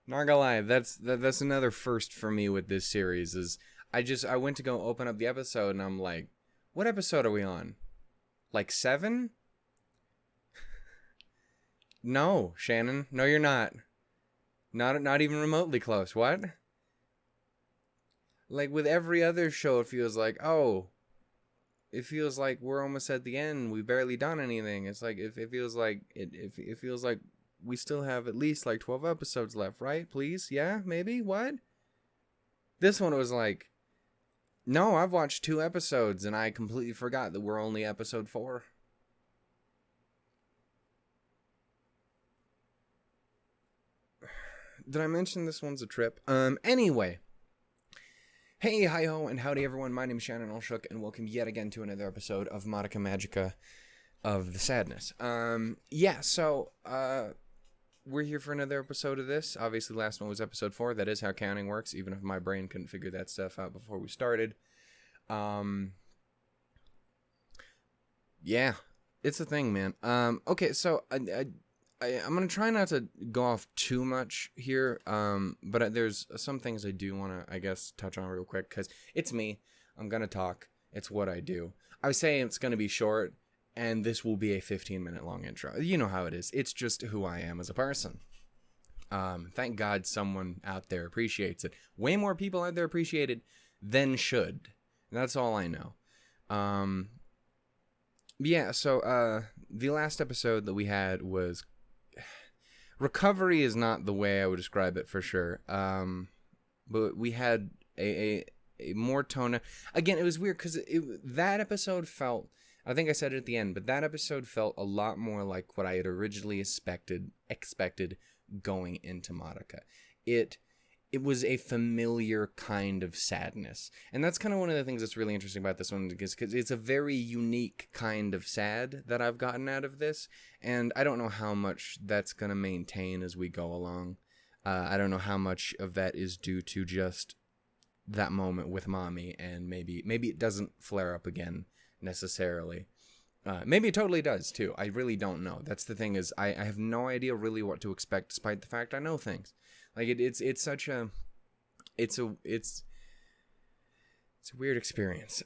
Not gonna lie, that's another first for me with this series. Is I went to go open up the episode and I'm like, what episode are we on? Like 7? No, Shannon. No, you're not. Not even remotely close. What? Like with every other show, it feels like, it feels like we're almost at the end. We've barely done anything. It's like it feels like it feels like we still have at least like 12 episodes left, right? Please, yeah, maybe. What? This one was like, no, I've watched 2 episodes and I completely forgot that we're only episode 4. Did I mention this one's a trip? Anyway. Hey, hi-ho, and howdy everyone. My name is Shannon Allshook, and welcome yet again to another episode of Madoka Magica of the Sadness. We're here for another episode of this. Obviously, the last one was episode 4. That is how counting works, even if my brain couldn't figure that stuff out before we started. Yeah, it's a thing, man. Okay, so I'm going to try not to go off too much here, but there's some things I do want to, I guess, touch on real quick, because it's me. I'm going to talk. It's what I do. I was saying it's going to be short, and this will be a 15-minute long intro. You know how it is. It's just who I am as a person. Thank God someone out there appreciates it. Way more people out there appreciate it than should. That's all I know. The last episode that we had was... Recovery is not the way I would describe it for sure. But we had a more tone. Again, it was weird because that episode felt, I think I said it at the end, but that episode felt a lot more like what I had originally expected going into Madoka. It was a familiar kind of sadness. And that's kind of one of the things that's really interesting about this one, because it's a very unique kind of sad that I've gotten out of this. And I don't know how much that's going to maintain as we go along. I don't know how much of that is due to just that moment with Mommy, and maybe it doesn't flare up again necessarily. Maybe it totally does too. I really don't know. That's the thing, is I have no idea really what to expect, despite the fact I know things. Like it's a weird experience.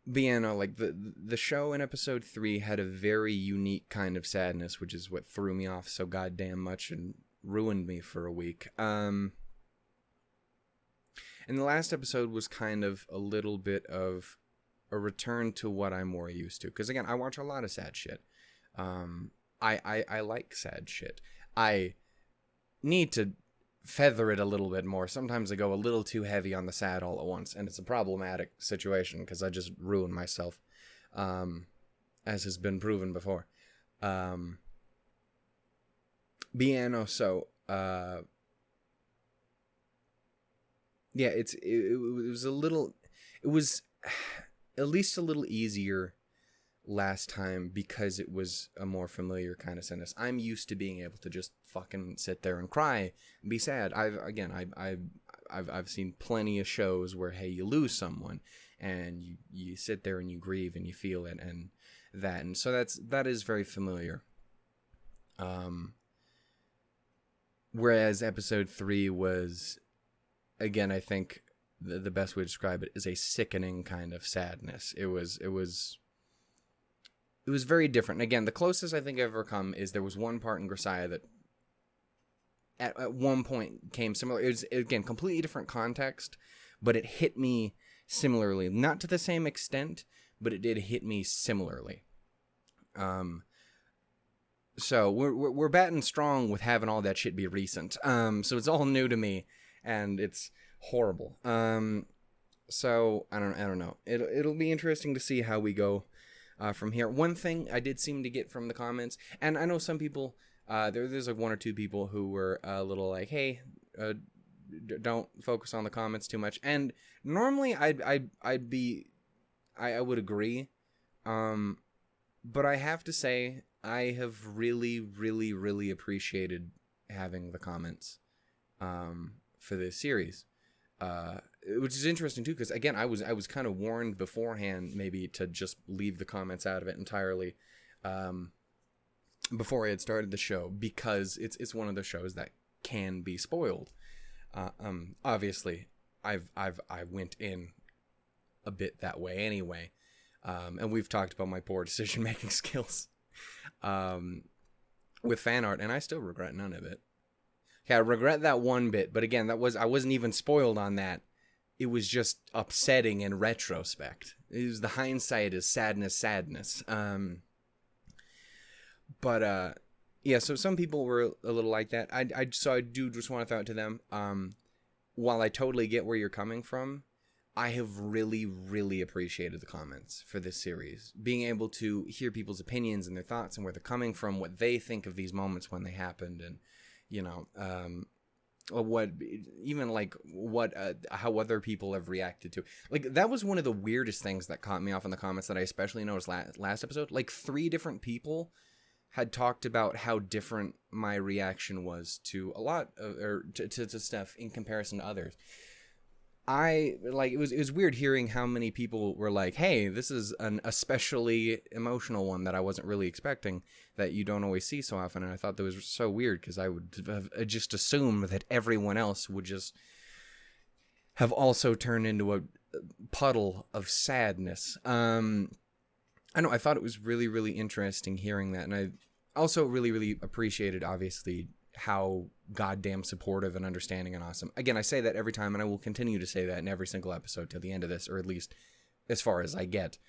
But yeah, no, like the show in episode 3 had a very unique kind of sadness, which is what threw me off so goddamn much and ruined me for a week. And the last episode was kind of a little bit of a return to what I'm more used to. Because again, I watch a lot of sad shit. I like sad shit. I need to feather it a little bit more. Sometimes I go a little too heavy on the sad all at once, and it's a problematic situation because I just ruin myself, as has been proven before. It was at least a little easier last time because it was a more familiar kind of sadness. I'm used to being able to just fucking sit there and cry and be sad. I've seen plenty of shows where, hey, you lose someone and you sit there and you grieve and you feel it and that, and so that is very familiar. Whereas episode 3 was, again, I think the best way to describe it is a sickening kind of sadness. It was very different. And again, the closest I think I've ever come is there was one part in Grisaya that at one point came similar. It was, again, completely different context, but it hit me similarly. Not to the same extent, but it did hit me similarly. So we're batting strong with having all that shit be recent. So it's all new to me, and it's horrible. So I don't know. It'll be interesting to see how we go from here. One thing I did seem to get from the comments, and I know some people, there's like 1 or 2 people who were a little like, hey, don't focus on the comments too much. And normally I would agree. But I have to say, I have really, really, really appreciated having the comments for this series. Which is interesting too, because again, I was kind of warned beforehand maybe to just leave the comments out of it entirely. before I had started the show, because it's one of those shows that can be spoiled. Obviously, I went in a bit that way anyway, and we've talked about my poor decision making skills with fan art, and I still regret none of it. Yeah, I regret that one bit, but again, I wasn't even spoiled on that. It was just upsetting in retrospect. It was the hindsight is sadness. But yeah, so some people were a little like that. So I do just want to throw it to them. While I totally get where you're coming from, I have really, really appreciated the comments for this series. Being able to hear people's opinions and their thoughts and where they're coming from, what they think of these moments when they happened, and how other people have reacted to. Like, that was one of the weirdest things that caught me off in the comments that I especially noticed last episode. Like, 3 different people had talked about how different my reaction was to a lot of, to stuff in comparison to others. It was weird hearing how many people were like, hey, this is an especially emotional one that I wasn't really expecting, that you don't always see so often. And I thought that was so weird, because I would have just assumed that everyone else would just have also turned into a puddle of sadness. I know, I thought it was really, really interesting hearing that. And I also really, really appreciated, obviously, how goddamn supportive and understanding and awesome. Again, I say that every time, and I will continue to say that in every single episode till the end of this, or at least as far as I get.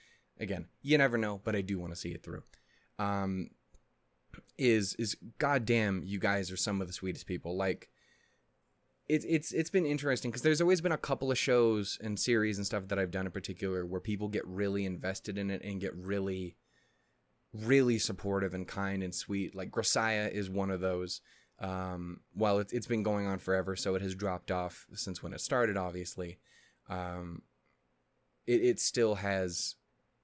Again, you never know, but I do want to see it through. Is goddamn, you guys are some of the sweetest people. Like, it's been interesting, because there's always been a couple of shows and series and stuff that I've done in particular where people get really invested in it and get really, really supportive and kind and sweet. Like, Grisaya is one of those. While it's been going on forever, so it has dropped off since when it started, obviously. It still has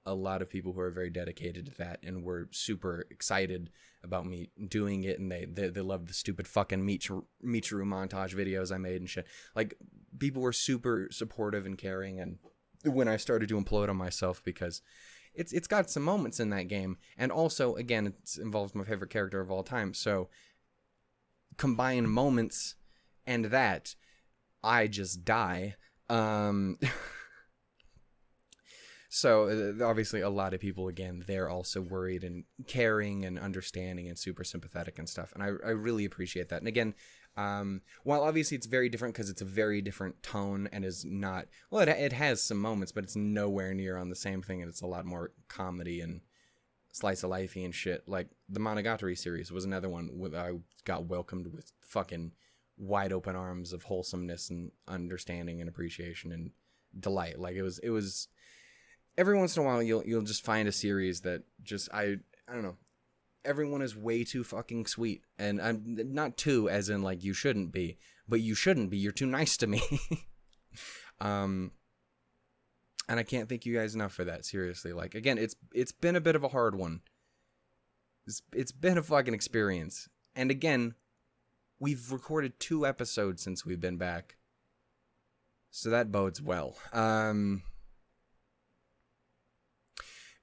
a lot of people who are very dedicated to that, and were super excited about me doing it, and they love the stupid fucking Michiru montage videos I made and shit. Like, people were super supportive and caring, and when I started to implode on myself, because it's got some moments in that game, and also, again, it involves my favorite character of all time, so combine moments and that, I just die. So obviously a lot of people, again, they're also worried and caring and understanding and super sympathetic and stuff, and I really appreciate that. And again, while obviously it's very different, because it's a very different tone and is not, well, it has some moments, but it's nowhere near on the same thing, and it's a lot more comedy and slice of lifey and shit. Like, the Monogatari series was another one where I got welcomed with fucking wide open arms of wholesomeness and understanding and appreciation and delight. Like, it was every once in a while you'll just find a series that just, I don't know, everyone is way too fucking sweet, and I'm not too as in like you shouldn't be, but you shouldn't be, you're too nice to me. And I can't thank you guys enough for that, seriously. Like, again, it's been a bit of a hard one. It's been a fucking experience. And again, we've recorded 2 episodes since we've been back, so that bodes well. But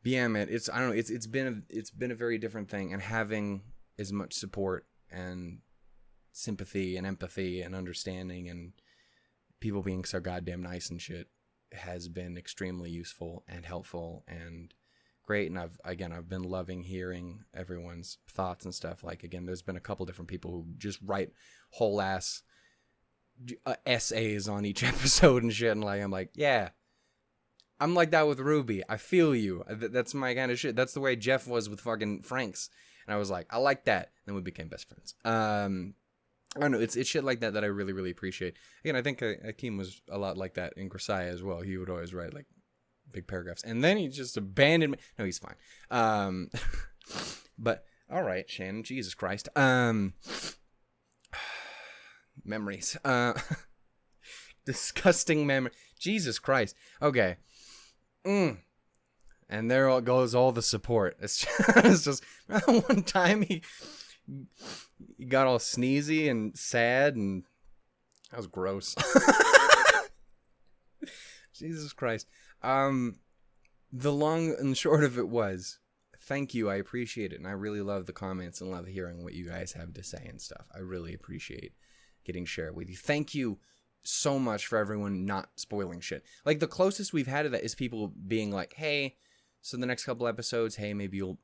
yeah, man, I don't know, it's been a very different thing, and having as much support and sympathy and empathy and understanding and people being so goddamn nice and shit has been extremely useful and helpful and great. And I've been loving hearing everyone's thoughts and stuff. Like, again, there's been a couple different people who just write whole ass essays on each episode and shit, and like, I'm like, yeah, I'm like that with Ruby. I feel you. That's my kind of shit. That's the way Jeff was with fucking Franks, and I was like, I like that. Then we became best friends. I don't know, it's shit like that I really, really appreciate. Again, I think Akeem was a lot like that in Grisaya as well. He would always write, like, big paragraphs. And then he just abandoned me. No, he's fine. But, alright, Shannon, Jesus Christ. Memories. Disgusting memory. Jesus Christ. Okay. And there goes all the support. It's just one time he got all sneezy and sad, and that was gross. Jesus Christ. The long and short of it was, thank you. I appreciate it. And I really love the comments and love hearing what you guys have to say and stuff. I really appreciate getting shared with you. Thank you so much for everyone not spoiling shit. Like, the closest we've had to that is people being like, hey, so the next couple episodes, hey, maybe you'll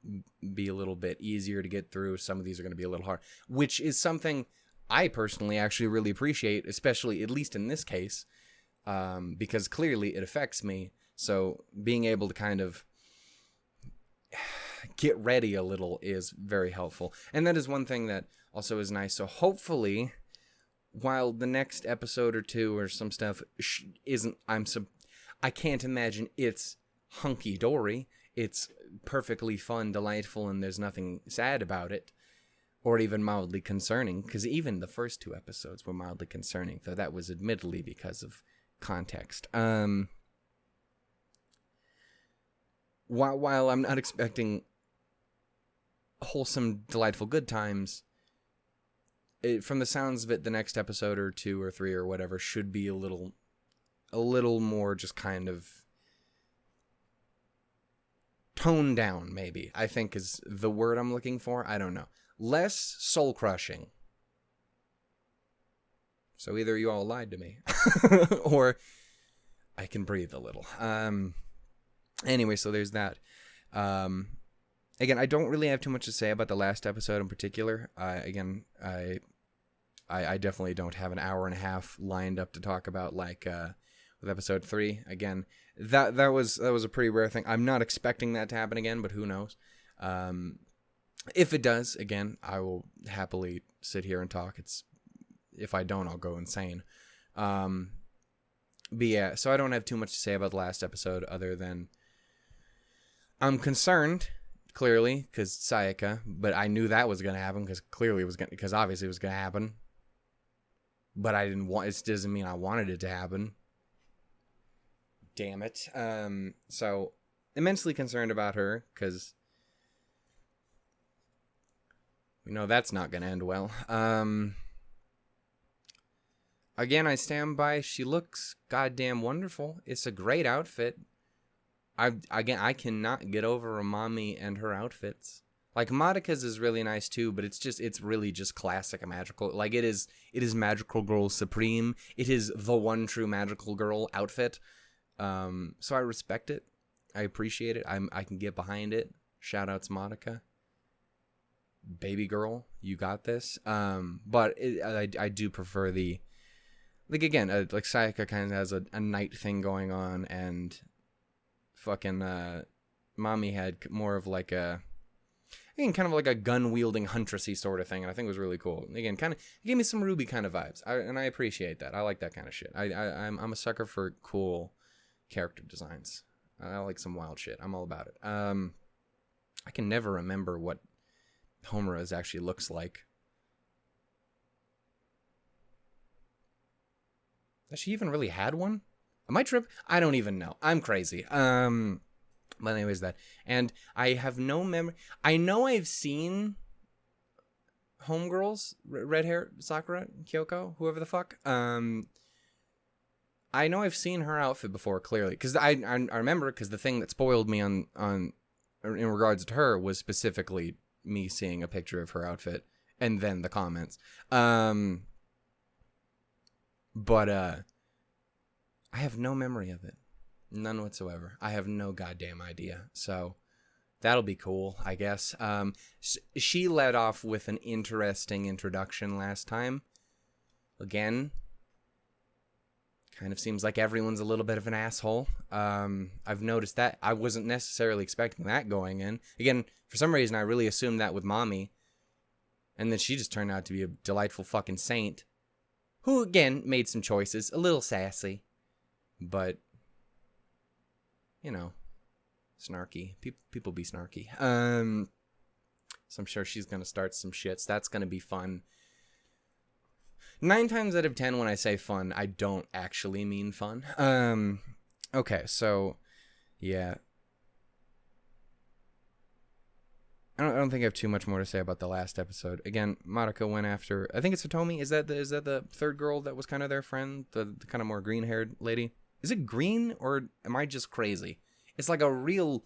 be a little bit easier to get through. Some of these are going to be a little hard, which is something I personally actually really appreciate, especially at least in this case, because clearly it affects me. So being able to kind of get ready a little is very helpful. And that is one thing that also is nice. So hopefully, while the next episode or two or some stuff isn't, I can't imagine it's hunky-dory. It's perfectly fun, delightful, and there's nothing sad about it, or even mildly concerning, because even the first 2 episodes were mildly concerning, though that was admittedly because of context. While I'm not expecting wholesome, delightful good times, from the sounds of it, the next episode or 2 or 3 or whatever should be a little more just kind of toned down, maybe, I think is the word I'm looking for. I don't know. Less soul-crushing. So either you all lied to me, or I can breathe a little. Anyway, so there's that. Again, I don't really have too much to say about the last episode in particular. I definitely don't have an hour and a half lined up to talk about like with episode 3. Again, that was a pretty rare thing. I'm not expecting that to happen again, but who knows? If it does, again, I will happily sit here and talk. If I don't, I'll go insane. But yeah, so I don't have too much to say about the last episode other than I'm concerned, clearly, because Sayaka, but I knew that was going to happen because obviously it was going to happen. But I didn't want, it doesn't mean I wanted it to happen. Damn it. So immensely concerned about her because we know that's not going to end well. Again, I stand by. She looks goddamn wonderful. It's a great outfit. I cannot get over Umami and her outfits. Like, Madoka's is really nice too, but it's really just classic magical. Like, it is Magical Girl Supreme. It is the one true Magical Girl outfit. So I respect it. I appreciate it. I can get behind it. Shout outs Madoka. Baby girl, you got this. But I do prefer the, like, again, like Sayaka kind of has a night thing going on, and fucking Mami had more of like a, again, kind of like a gun-wielding huntressy sort of thing, and I think it was really cool. Again, kind of, it gave me some Ruby kind of vibes, and I appreciate that. I like that kind of shit. I'm a sucker for cool character designs. I like some wild shit. I'm all about it. I can never remember what Homura's actually looks like. Has she even really had one? Am I tripping? I don't even know. I'm crazy. But anyways, that. And I have no memory. I know I've seen Homegirls, red hair, Sakura, Kyoko, whoever the fuck. I know I've seen her outfit before, clearly. Because I remember, because the thing that spoiled me in regards to her was specifically me seeing a picture of her outfit and then the comments. But I have no memory of it. None whatsoever. I have no goddamn idea. So that'll be cool, I guess. She led off with an interesting introduction last time. Again, kind of seems like everyone's a little bit of an asshole. I've noticed that. I wasn't necessarily expecting that going in. Again, for some reason, I really assumed that with Mommy. And then she just turned out to be a delightful fucking saint. Who, again, made some choices. A little sassy. But, you know, snarky. People be snarky. So I'm sure she's going to start some shits. That's going to be fun. 9 times out of 10 when I say fun, I don't actually mean fun. Okay, so, yeah. I don't think I have too much more to say about the last episode. Again, Madoka went after, I think it's Hitomi. Is that the third girl that was kind of their friend? The kind of more green-haired lady? Is it green, or am I just crazy? It's like a real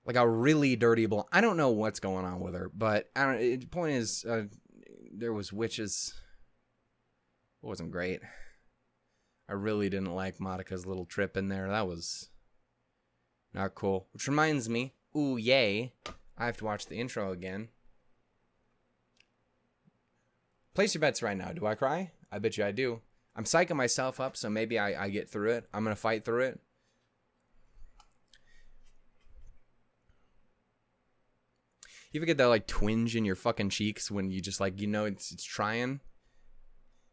like a really dirty blonde. I don't know what's going on with her, but the point is, there was witches. It wasn't great. I really didn't like Madoka's little trip in there. That was not cool. Which reminds me, ooh yay, I have to watch the intro again. Place your bets right now. Do I cry? I bet you I do. I'm psyching myself up, so maybe I get through it. I'm going to fight through it. You ever get that, like, twinge in your fucking cheeks when you just, like, you know it's trying?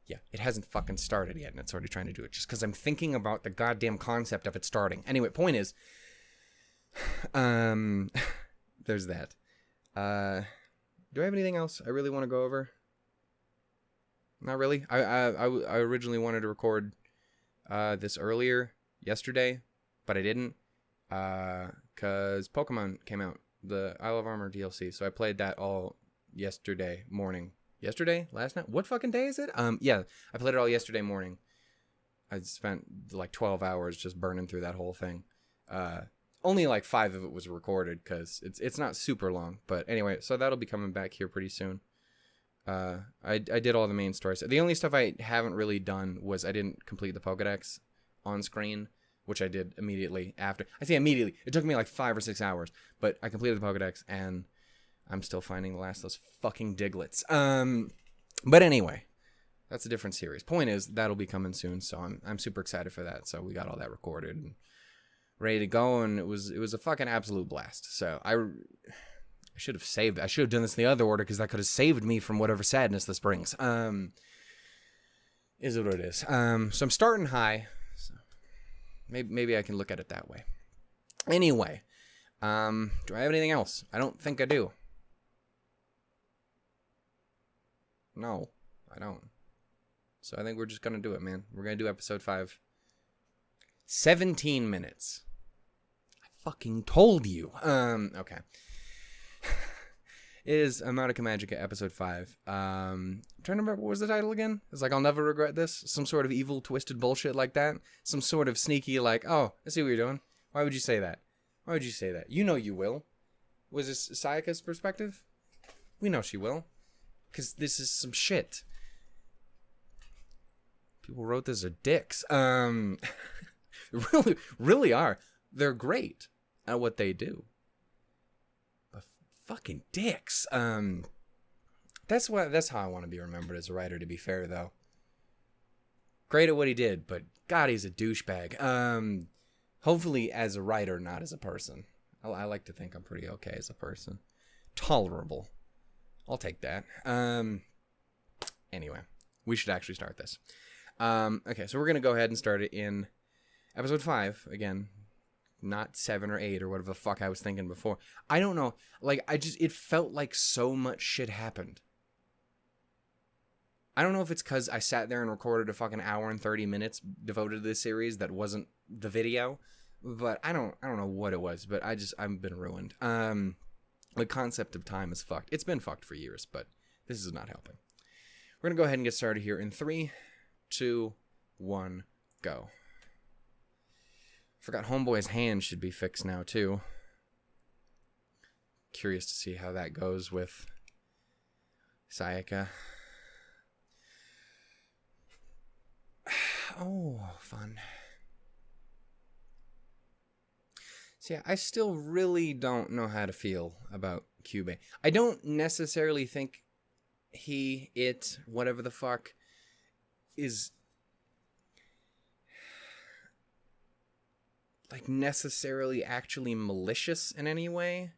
Yeah, it hasn't fucking started yet, and it's already trying to do it. Just because I'm thinking about the goddamn concept of it starting. Anyway, point is, there's that. Do I have anything else I really want to go over? Not really. I originally wanted to record this earlier, yesterday, but I didn't, because Pokemon came out, the Isle of Armor DLC, so I played that all yesterday morning. Yesterday? Last night? What fucking day is it? Yeah, I played it all yesterday morning. I spent like 12 hours just burning through that whole thing. Only like 5 of it was recorded, because it's not super long, but anyway, so that'll be coming back here pretty soon. I did all the main stories. The only stuff I haven't really done was I didn't complete the Pokedex on screen, which I did immediately after. I say immediately. It took me like 5 or 6 hours, but I completed the Pokedex, and I'm still finding the last of those fucking Diglets. But anyway, that's a different series. Point is, that'll be coming soon, so I'm super excited for that. So we got all that recorded and ready to go, and it was a fucking absolute blast. So I should have saved. I should have done this in the other order, because that could have saved me from whatever sadness this brings. Is what it is. So I'm starting high. So maybe I can look at it that way. Anyway, do I have anything else? I don't think I do. No, I don't. So I think we're just gonna do it, man. We're gonna do episode 5. 17 minutes. I fucking told you. Okay. It is Madoka Magica episode 5. I'm trying to remember, what was the title again? It's like, I'll never regret this. Some sort of evil, twisted bullshit like that. Some sort of sneaky, like, oh, I see what you're doing. Why would you say that? Why would you say that? You know you will. Was this Sayaka's perspective? We know she will. Because this is some shit. People wrote this are dicks. Really are. They're great at what they do. Fucking dicks. That's how I want to be remembered as a writer, to be fair, though. Great at what he did, but God, he's a douchebag. Hopefully as a writer, not as a person. I like to think I'm pretty okay as a person. Tolerable. I'll take that. Anyway, we should actually start this. Okay, so we're going to go ahead and start it in episode 5, again. Not 7 or 8 or whatever the fuck I was thinking before. I don't know. Like, it felt like so much shit happened. I don't know if it's because I sat there and recorded a fucking hour and 30 minutes devoted to this series that wasn't the video, but I don't know what it was, but I've been ruined. The concept of time is fucked. It's been fucked for years, but this is not helping. We're gonna go ahead and get started here in 3, 2, 1, go. Forgot Homeboy's hand should be fixed now, too. Curious to see how that goes with Sayaka. Oh, fun. So yeah, I still really don't know how to feel about Kyubey. I don't necessarily think it, whatever the fuck, is like necessarily actually malicious in any way.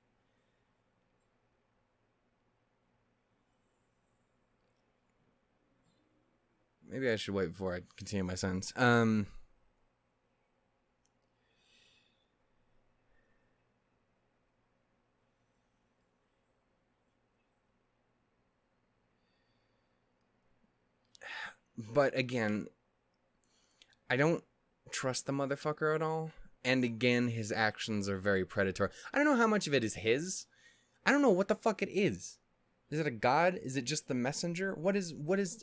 Maybe I should wait before I continue my sentence. But again, I don't trust the motherfucker at all. And again, his actions are very predatory. I don't know how much of it is his. I don't know what the fuck it is. Is it a god? Is it just the messenger? What is,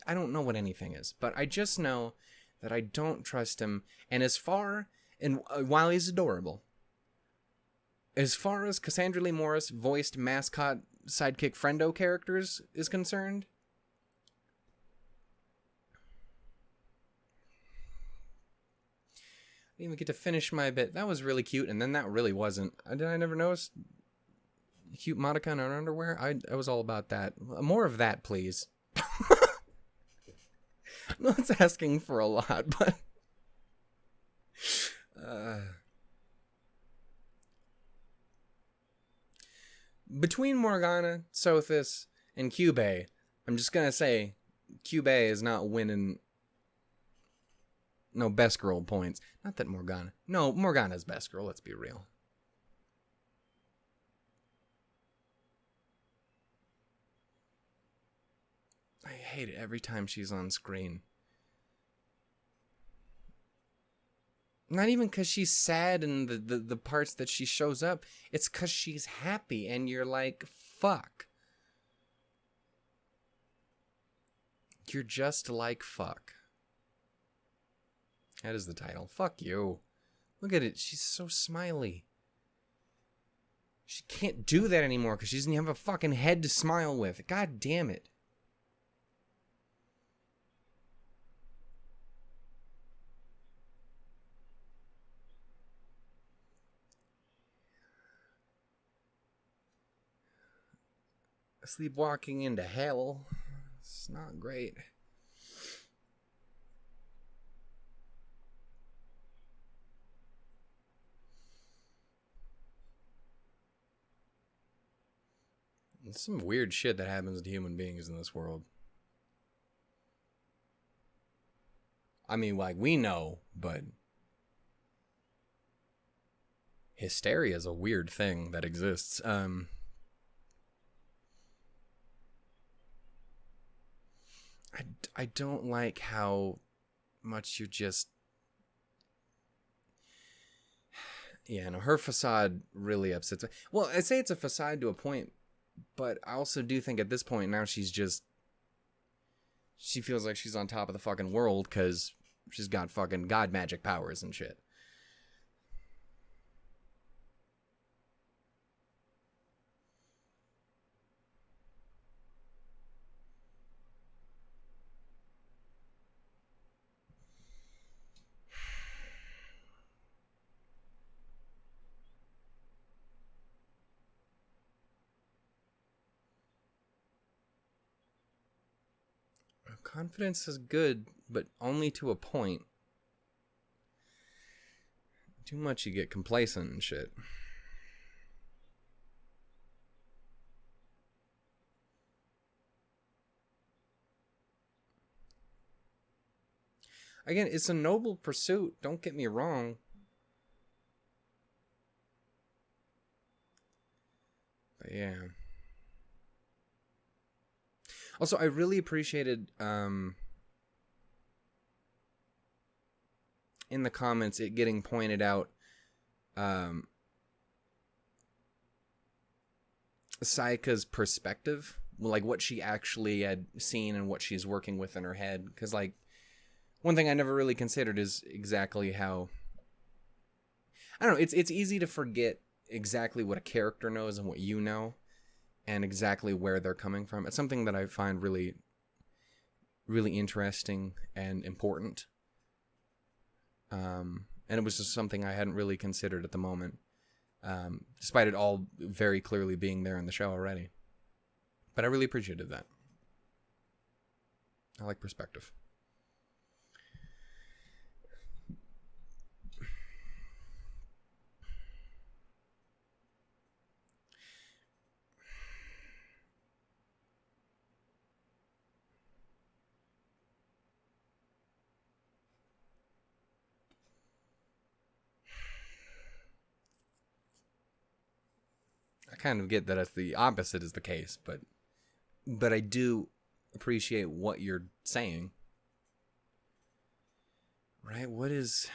I don't know what anything is. But I just know that I don't trust him. And while he's adorable, as far as Cassandra Lee Morris voiced mascot sidekick friendo characters is concerned, I didn't even get to finish my bit. That was really cute, and then that really wasn't. Did I never notice cute Madoka in her underwear? I was all about that. More of that, please. No, it's asking for a lot, but between Morgana, Sothis, and Kyubey, I'm just gonna say Kyubey is not winning no best girl points. Not that Morgana. No, Morgana's best girl, let's be real. I hate it every time she's on screen. Not even because she's sad in the parts that she shows up. It's because she's happy and you're like, fuck. You're just like fuck. That is the title. Fuck you. Look at it. She's so smiley. She can't do that anymore because she doesn't have a fucking head to smile with. God damn it. Sleepwalking into hell. It's not great. There's some weird shit that happens to human beings in this world. I mean, like, we know, but hysteria is a weird thing that exists. I don't like how much you're just... Yeah, no, her facade really upsets me. Well, I'd say it's a facade to a point, but I also do think at this point now she feels like she's on top of the fucking world because she's got fucking god magic powers and shit. Confidence is good, but only to a point. Too much, you get complacent and shit. Again, it's a noble pursuit, don't get me wrong. But yeah. Also, I really appreciated in the comments it getting pointed out Sayaka's perspective, like what she actually had seen and what she's working with in her head. Because, like, one thing I never really considered is exactly how... I don't know, it's easy to forget exactly what a character knows and what you know, and exactly where they're coming from. It's something that I find really, really interesting and important. And it was just something I hadn't really considered at the moment, despite it all very clearly being there in the show already. But I really appreciated that. I like perspective. I kind of get that it's the opposite is the case, but I do appreciate what you're saying. Right? What is...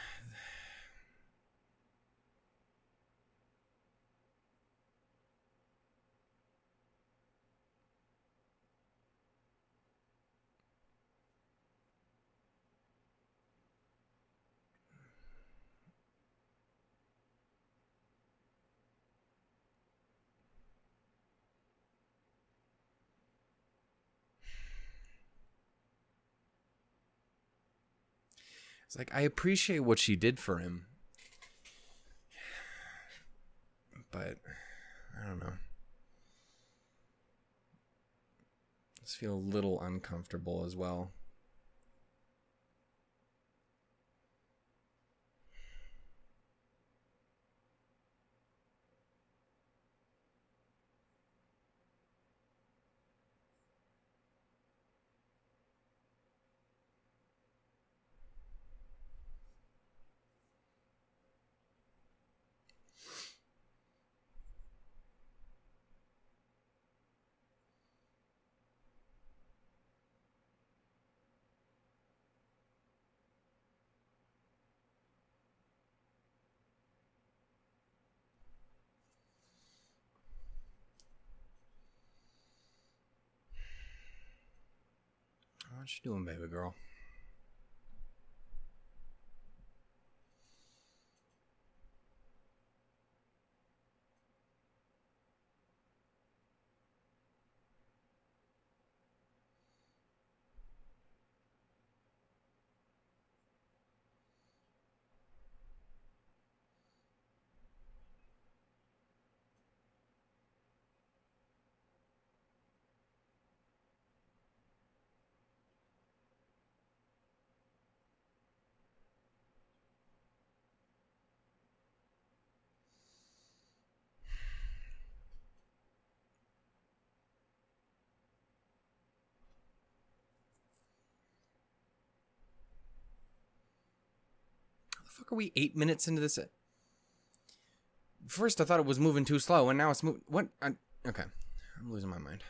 It's like, I appreciate what she did for him. But, I don't know. I just feel a little uncomfortable as well. What you doing, baby girl? Fuck, are we 8 minutes into this? First I thought it was moving too slow, and now it's moving. What? Okay, I'm losing my mind.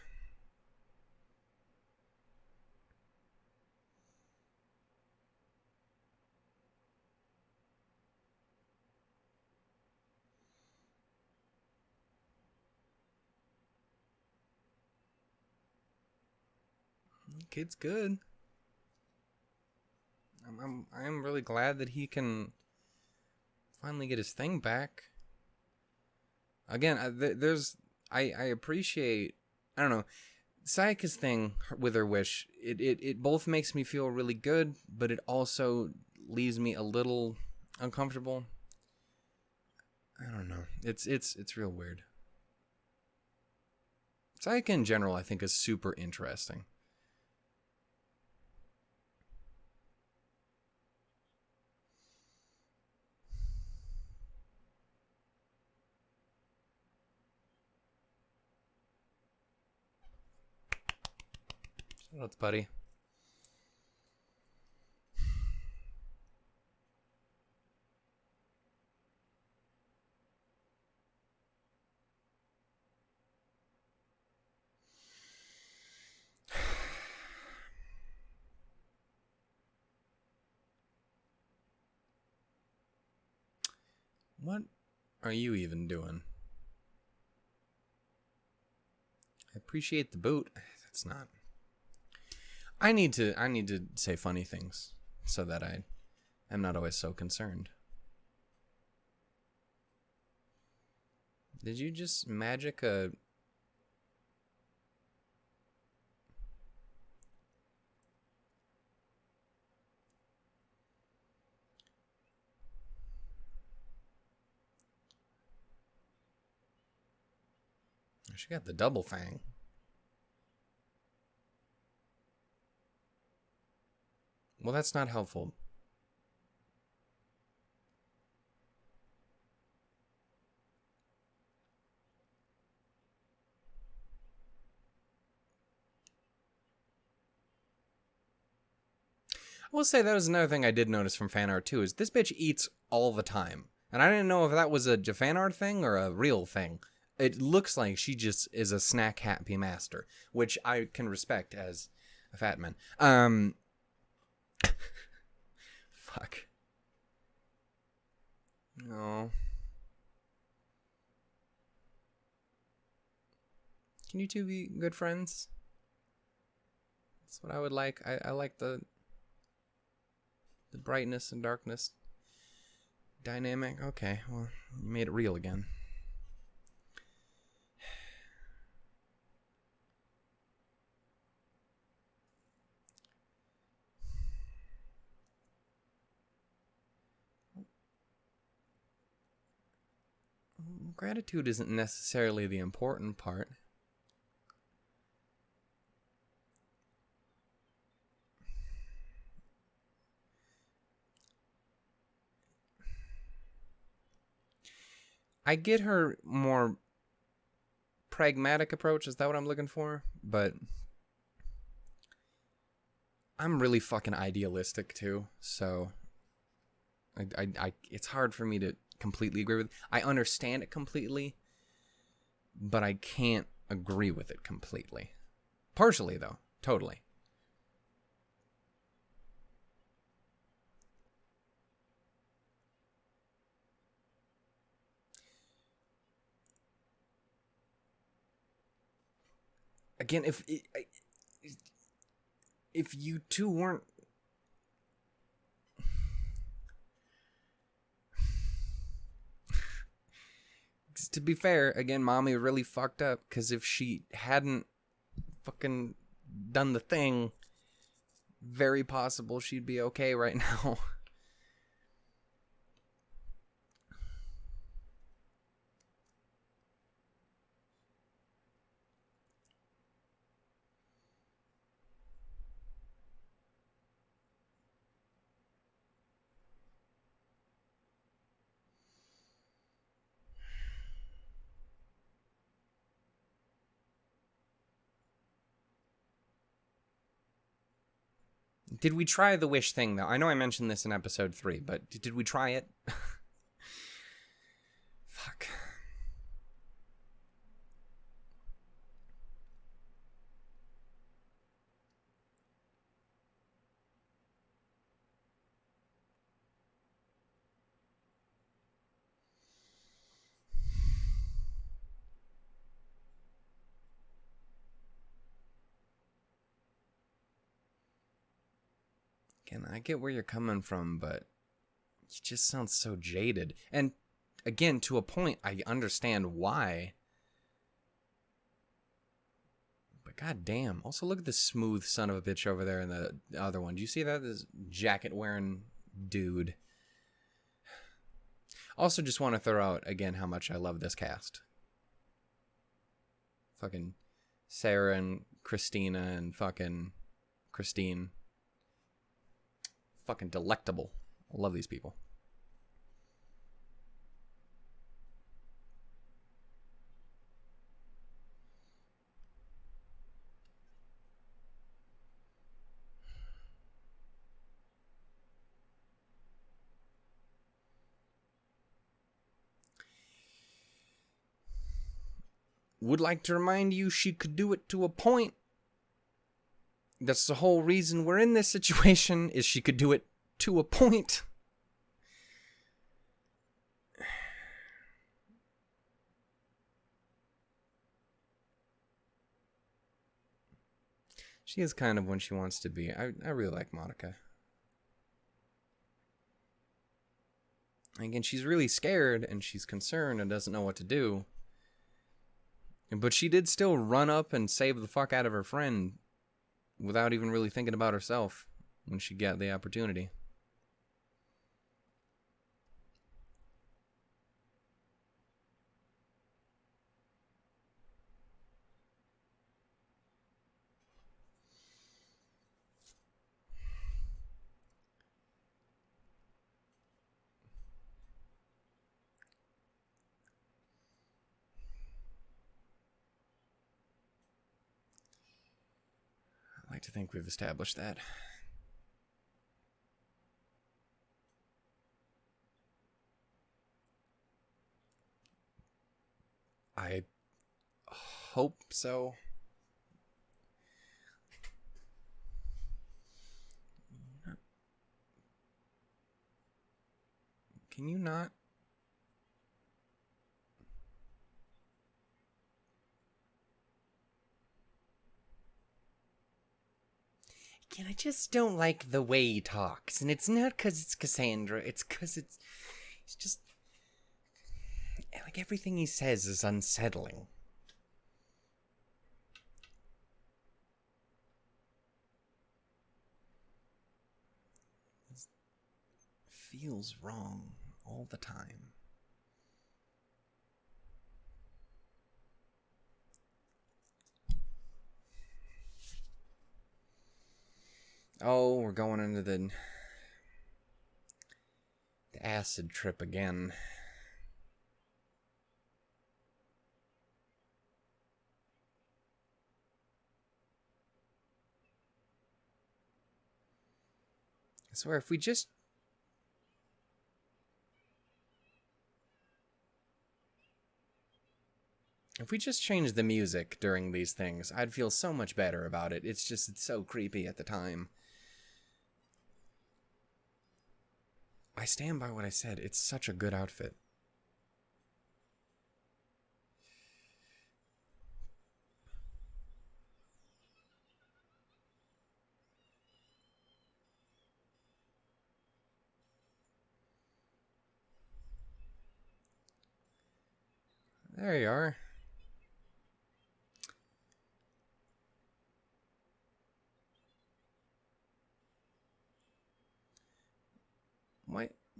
Kid's good. I'm really glad that he can finally get his thing back. Again, I appreciate, I don't know, Sayaka's thing with her wish. It both makes me feel really good, but it also leaves me a little uncomfortable. I don't know. It's real weird. Sayaka in general, I think, is super interesting. What's buddy? What are you even doing? I appreciate the boot. That's not. I need to say funny things so that I am not always so concerned. Did you just magic a... She got the double fang. Well, that's not helpful. I will say that was another thing I did notice from fan art too, is this bitch eats all the time. And I didn't know if that was a fan art thing or a real thing. It looks like she just is a snack happy master, which I can respect as a fat man. Fuck. No. Can you two be good friends? That's what I would like. I like the brightness and darkness dynamic. Okay, well, you made it real again. Gratitude isn't necessarily the important part. I get her more pragmatic approach. Is that what I'm looking for? But I'm really fucking idealistic too, so I it's hard for me to completely agree with. I understand it completely, but I can't agree with it completely. Partially though, totally. Again, if you two weren't, to be fair, again, Mommy really fucked up, because if she hadn't fucking done the thing, very possible she'd be okay right now. Did we try the wish thing, though? I know I mentioned this in episode 3, but did we try it? Fuck. Again, I get where you're coming from, but you just sound so jaded. And again, to a point, I understand why. But goddamn. Also, look at this smooth son of a bitch over there in the other one. Do you see that? This jacket-wearing dude. Also, just want to throw out, again, how much I love this cast. Fucking Sarah and Cristina and fucking Christine. Fucking delectable. I love these people. Would like to remind you she could do it to a point. That's the whole reason we're in this situation, is she could do it to a point. She is kind of when she wants to be. I really like Madoka. Again, she's really scared and she's concerned and doesn't know what to do. But she did still run up and save the fuck out of her friend without even really thinking about herself when she got the opportunity. I like to think we've established that. I hope so. Can you not? Again, I just don't like the way he talks. And it's not because it's Cassandra. It's because it's just... like, everything he says is unsettling. It feels wrong all the time. Oh, we're going into the acid trip again. I swear, if we just... If we just changed the music during these things, I'd feel so much better about it. It's so creepy at the time. I stand by what I said. It's such a good outfit. There you are.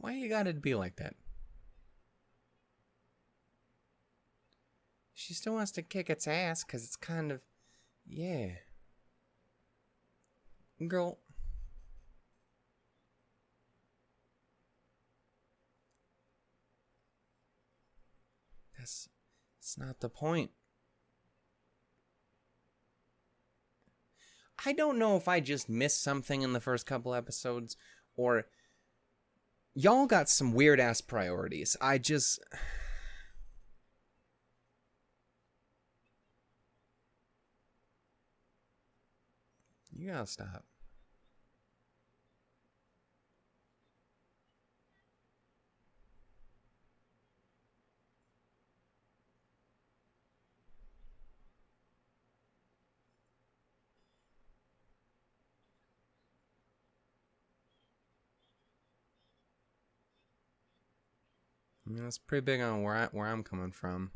Why you gotta be like that? She still wants to kick its ass because it's kind of... Yeah. Girl. That's not the point. I don't know if I just missed something in the first couple episodes, or y'all got some weird ass priorities. You gotta stop. I mean, that's pretty big on where I'm coming from.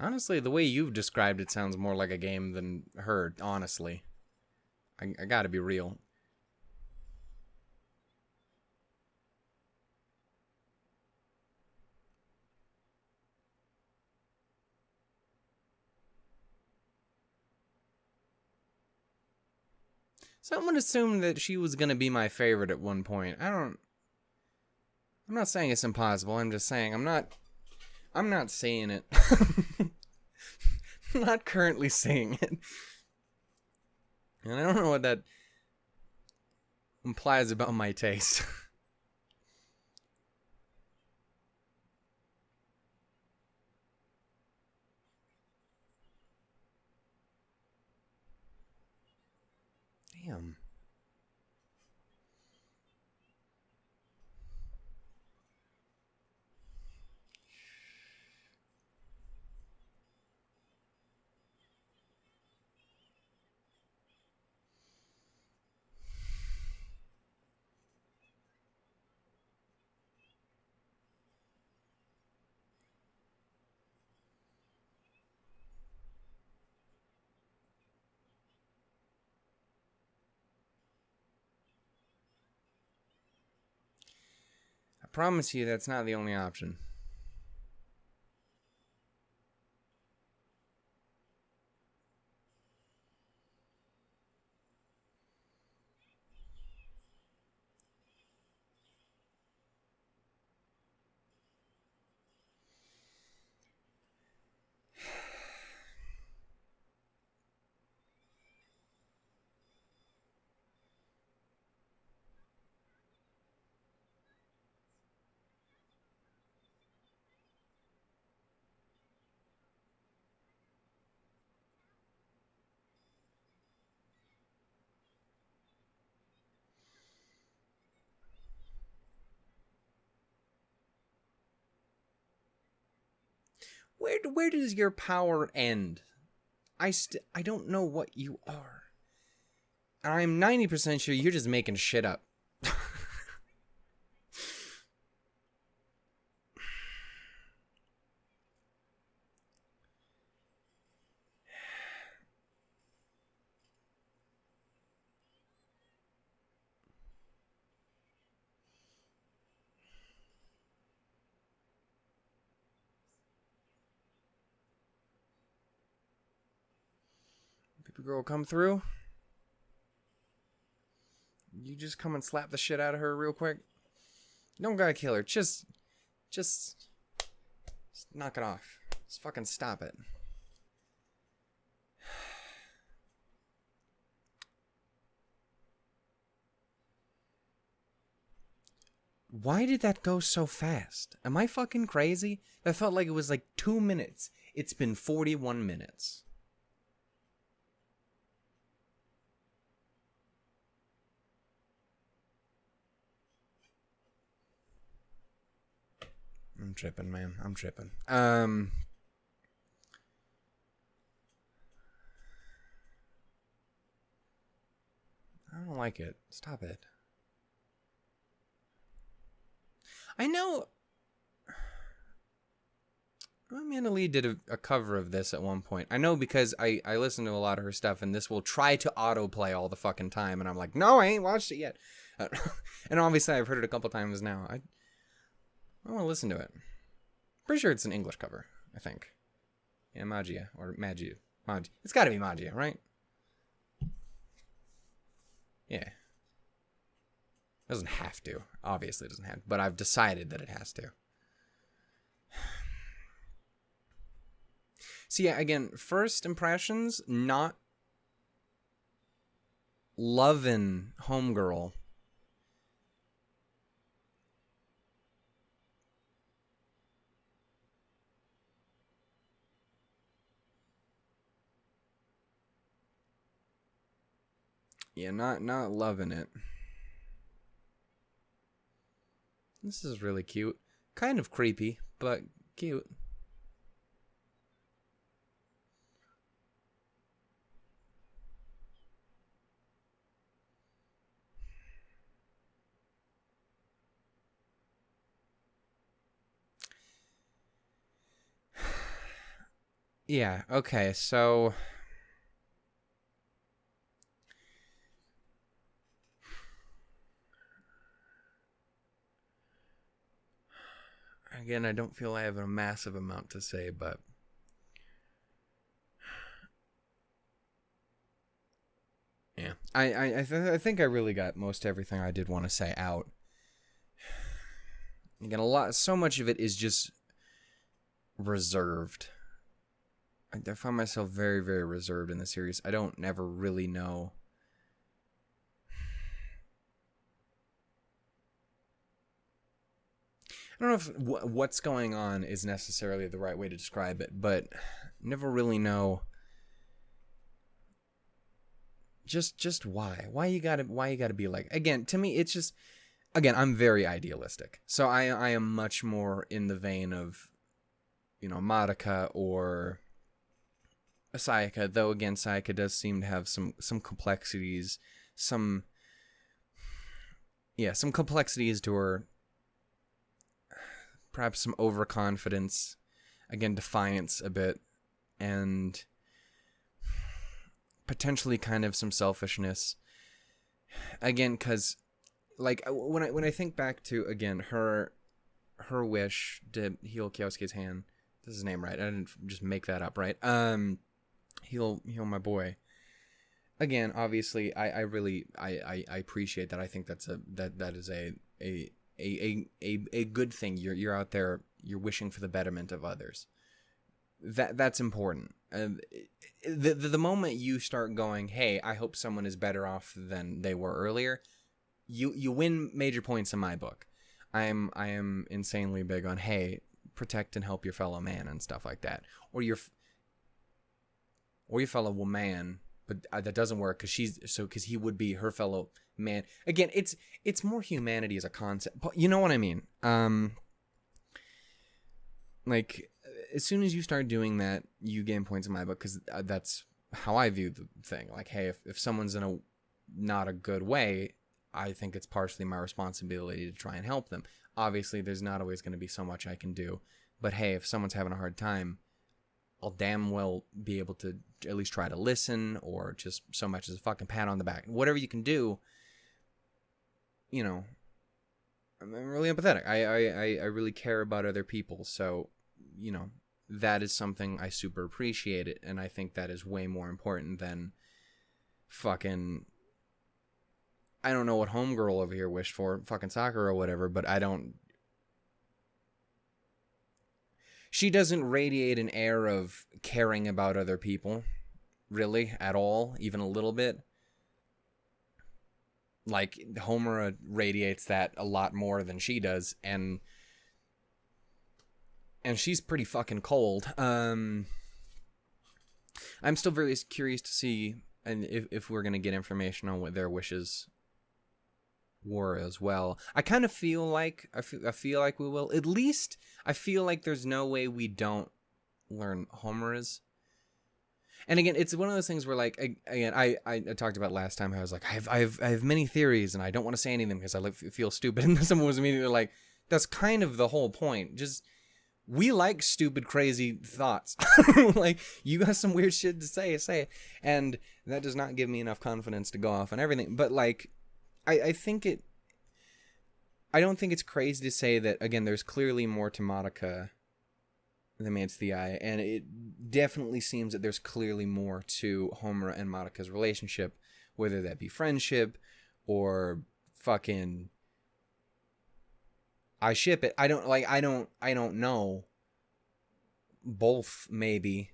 Honestly, the way you've described it sounds more like a game than her, honestly. I gotta be real. Someone assumed that she was gonna be my favorite at one point. I'm not saying it's impossible. I'm just saying I'm not saying it. I'm not currently saying it. And I don't know what that implies about my taste. Damn. I promise you that's not the only option. Where does your power end? I don't know what you are. I'm 90% sure you're just making shit up. Baby girl come through. You just come and slap the shit out of her real quick. You don't gotta kill her. Just knock it off. Just fucking stop it. Why did that go so fast? Am I fucking crazy? That felt like it was like 2 minutes. It's been 41 minutes. I'm tripping, man. I'm tripping. I don't like it. Stop it. I know Amanda Lee did a cover of this at one point. I know because I listen to a lot of her stuff, and this will try to autoplay all the fucking time, and I'm like, no, I ain't watched it yet. And obviously I've heard it a couple times now. I want to listen to it. Pretty sure it's an English cover, I think. Yeah, Magia, or Magi. It's gotta be Magia, right? Yeah. Doesn't have to. Obviously it doesn't have to, but I've decided that it has to. So yeah, again, first impressions, not loving Homegirl. Yeah, not loving it. This is really cute. Kind of creepy, but cute. Yeah, okay, so again, I don't feel I have a massive amount to say, but yeah, I think I really got most everything I did want to say out. Again, so much of it is just reserved. I find myself very, very reserved in the series. I don't never really know. I don't know if what's going on is necessarily the right way to describe it, but never really know. Just why you gotta be like, again, to me it's just, again, I'm very idealistic, so I am much more in the vein of, Madoka or Sayaka, though again Sayaka does seem to have some complexities, some complexities to her, perhaps some overconfidence, again defiance a bit, and potentially kind of some selfishness. Again, because like when I think back to, again, her wish to heal Kyosuke's hand. This is his name, right? I didn't just make that up, right? Heal my boy. Again, obviously, I really appreciate that. I think that is a good thing. You're out there, you're wishing for the betterment of others. That's important. The moment you start going, hey, I hope someone is better off than they were earlier, you win major points in my book. I am insanely big on, hey, protect and help your fellow man and stuff like that, or your fellow woman. But that doesn't work because he would be her fellow man. Again, it's more humanity as a concept. You know what I mean? Like, as soon as you start doing that, you gain points in my book, because that's how I view the thing. Like, hey, if someone's in a not a good way, I think it's partially my responsibility to try and help them. Obviously, there's not always going to be so much I can do. But hey, if someone's having a hard time, I'll damn well be able to at least try to listen, or just so much as a fucking pat on the back. Whatever you can do, you know, I'm really empathetic. I really care about other people. So, you know, that is something I super appreciate it. And I think that is way more important than fucking... I don't know what Homegirl over here wished for, fucking soccer or whatever, but I don't... She doesn't radiate an air of caring about other people, really, at all, even a little bit. Like, Homura radiates that a lot more than she does, and she's pretty fucking cold. I'm still very curious to see, and if we're gonna get information on what their wishes were as well. I kind of feel like I feel like we will. At least I feel like there's no way we don't learn Homura's. And again, it's one of those things where, like, again, I talked about last time how I was like, I have many theories and I don't want to say anything because I feel stupid. And someone was immediately like, that's kind of the whole point. Just, we like stupid, crazy thoughts. Like, you got some weird shit to say it. And that does not give me enough confidence to go off on everything. But, like, I think I don't think it's crazy to say that, again, there's clearly more to Madoka than meets the eye, and it definitely seems that there's clearly more to Homura and Madoka's relationship, whether that be friendship or fucking I ship it. I don't know. Both, maybe.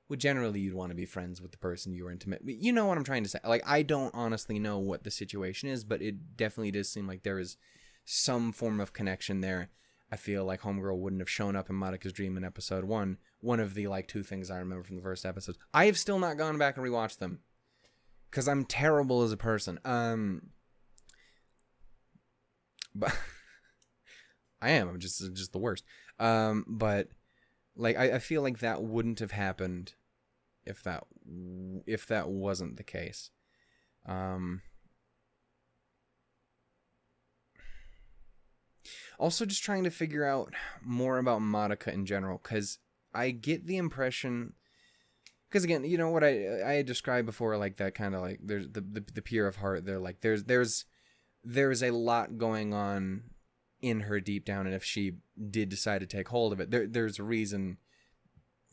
Well, generally, you'd want to be friends with the person you were intimate. You know what I'm trying to say. Like, I don't honestly know what the situation is, but it definitely does seem like there is some form of connection there. I feel like Homegirl wouldn't have shown up in Madoka's dream in episode 1. One of the, like, 2 things I remember from the first episode. I have still not gone back and rewatched them, because I'm terrible as a person. But I am. I'm just the worst. But... like, I feel like that wouldn't have happened if that wasn't the case. Also, just trying to figure out more about Madoka in general, because I get the impression... because, again, you know what I had described before, like, that kind of, like, there's the pure of heart. They're like, there's a lot going on in her deep down, and if she did decide to take hold of it, there's a reason.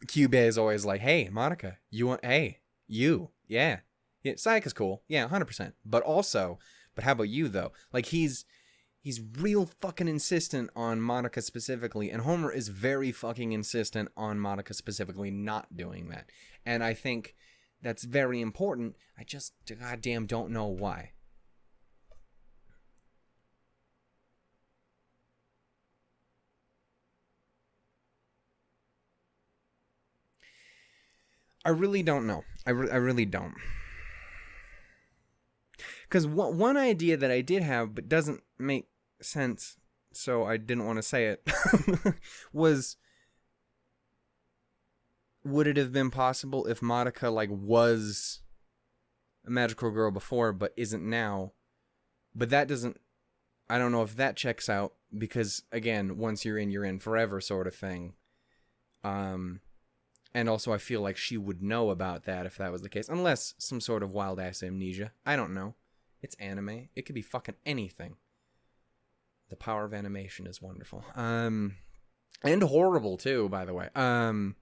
Kyubey is always like, hey, Madoka, yeah, Sayaka's cool, yeah, 100%, but how about you, though? Like, he's real fucking insistent on Madoka specifically, and Homura is very fucking insistent on Madoka specifically not doing that, and I think that's very important. I just goddamn don't know why. I really don't know. I really don't. Because one idea that I did have, but doesn't make sense, so I didn't want to say it, was, would it have been possible if Madoka, like, was a magical girl before, but isn't now? But that doesn't... I don't know if that checks out, because, again, once you're in forever sort of thing. And also, I feel like she would know about that if that was the case. Unless some sort of wild-ass amnesia. I don't know. It's anime. It could be fucking anything. The power of animation is wonderful. And horrible, too, by the way. So,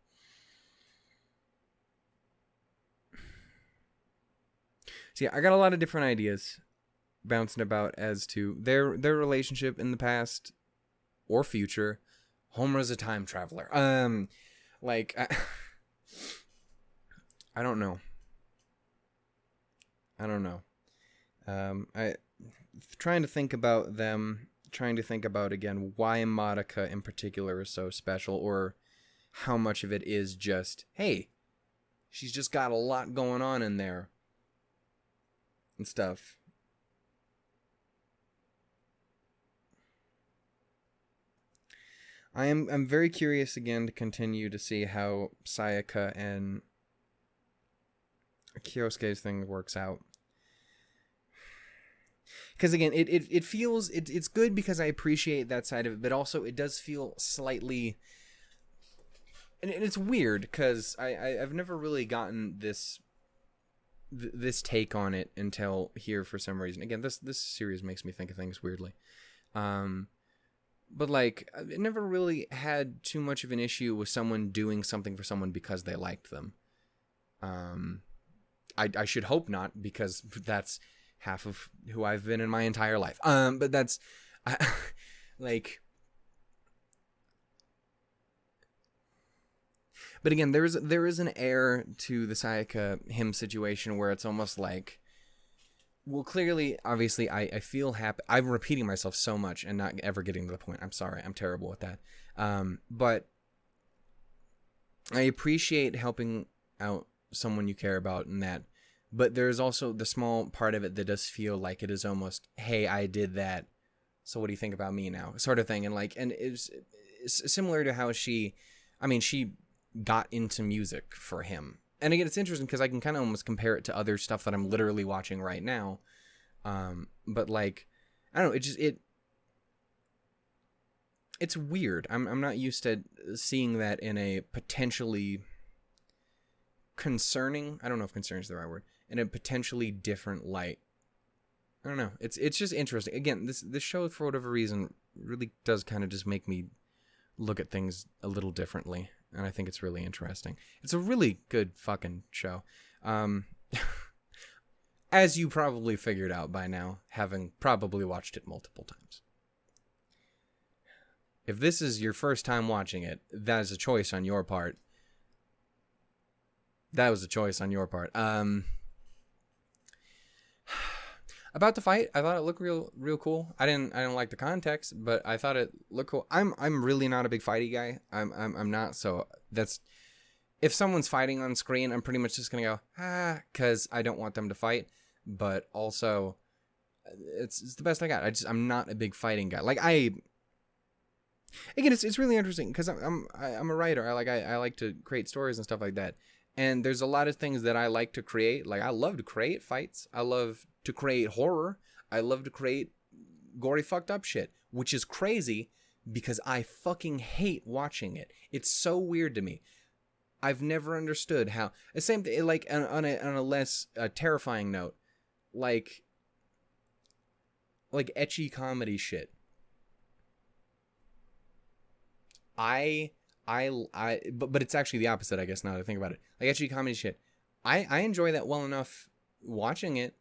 yeah, I got a lot of different ideas bouncing about as to their relationship in the past or future. Homura's a time traveler. Like, I don't know. Trying to think about them, trying to think about, again, why Madoka in particular is so special, or how much of it is just, hey, she's just got a lot going on in there and stuff. I'm very curious again to continue to see how Sayaka and Kyosuke's thing works out. because again, it feels it's good because I appreciate that side of it, but also it does feel slightly, and it's weird because I've never really gotten this take on it until here for some reason. Again, this series makes me think of things weirdly, but like I never really had too much of an issue with someone doing something for someone because they liked them. I should hope not, because that's half of who I've been in my entire life. But that's like, but again, there is an air to the Sayaka him situation where it's almost like, well, clearly, obviously, I feel happy. I'm repeating myself so much and not ever getting to the point. I'm sorry. I'm terrible at that. But I appreciate helping out someone you care about in that. But there's also the small part of it that does feel like it is almost, hey, I did that, so what do you think about me now? Sort of thing. And like, and it's similar to how she got into music for him. And again, it's interesting because I can kind of almost compare it to other stuff that I'm literally watching right now. But like, I don't know, it's weird. I'm not used to seeing that in a potentially concerning, I don't know if concerning is the right word, in a potentially different light. I don't know. It's just interesting. Again, this show, for whatever reason, really does kind of just make me look at things a little differently. And I think it's really interesting. It's a really good fucking show. As you probably figured out by now, having probably watched it multiple times. If this is your first time watching it, that is a choice on your part. That was a choice on your part. About the fight, I thought it looked real cool. I didn't like the context, but I thought it looked cool. I'm really not a big fighty guy. I'm not. So that's, if someone's fighting on screen, I'm pretty much just gonna go because I don't want them to fight. But also, it's the best I got. I'm not a big fighting guy. Like again, it's really interesting because I'm a writer. I like to create stories and stuff like that. And there's a lot of things that I like to create. Like, I love to create fights. I love to create horror. I love to create gory, fucked up shit, which is crazy because I fucking hate watching it. It's so weird to me. I've never understood how. The same thing, like on a less terrifying note, like ecchi comedy shit. But it's actually the opposite, I guess, now that I think about it. Like, ecchi comedy shit, I enjoy that well enough watching it,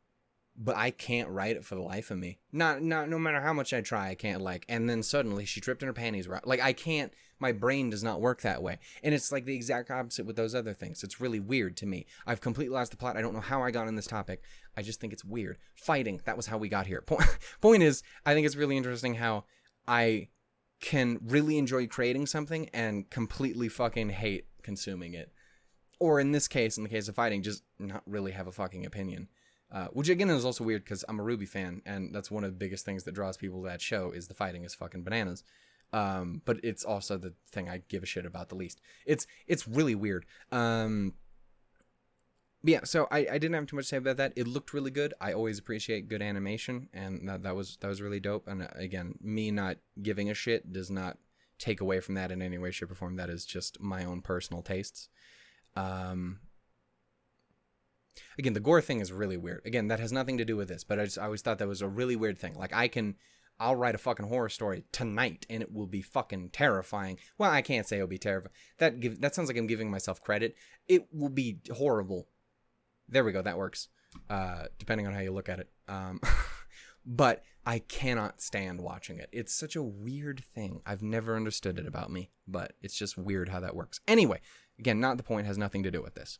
but I can't write it for the life of me. No matter how much I try, I can't, like, and then suddenly she tripped in her panties. Like, I can't, my brain does not work that way. And it's like the exact opposite with those other things. It's really weird to me. I've completely lost the plot. I don't know how I got on this topic. I just think it's weird. Fighting, that was how we got here. Point is, I think it's really interesting how I can really enjoy creating something and completely fucking hate consuming it. Or in this case, in the case of fighting, just not really have a fucking opinion. Which again is also weird because I'm a Ruby fan, and that's one of the biggest things that draws people to that show is the fighting is fucking bananas. But it's also the thing I give a shit about the least. It's really weird. But yeah, so I didn't have too much to say about that. It looked really good. I always appreciate good animation, and that was really dope. And again, me not giving a shit does not take away from that in any way, shape, or form. That is just my own personal tastes. Again, the gore thing is really weird. Again, that has nothing to do with this, but I always thought that was a really weird thing. Like, I'll write a fucking horror story tonight, and it will be fucking terrifying. Well, I can't say it'll be terrifying. That sounds like I'm giving myself credit. It will be horrible. There we go. That works. Depending on how you look at it. But I cannot stand watching it. It's such a weird thing. I've never understood it about me, but it's just weird how that works. Anyway, again, not the point. Has nothing to do with this.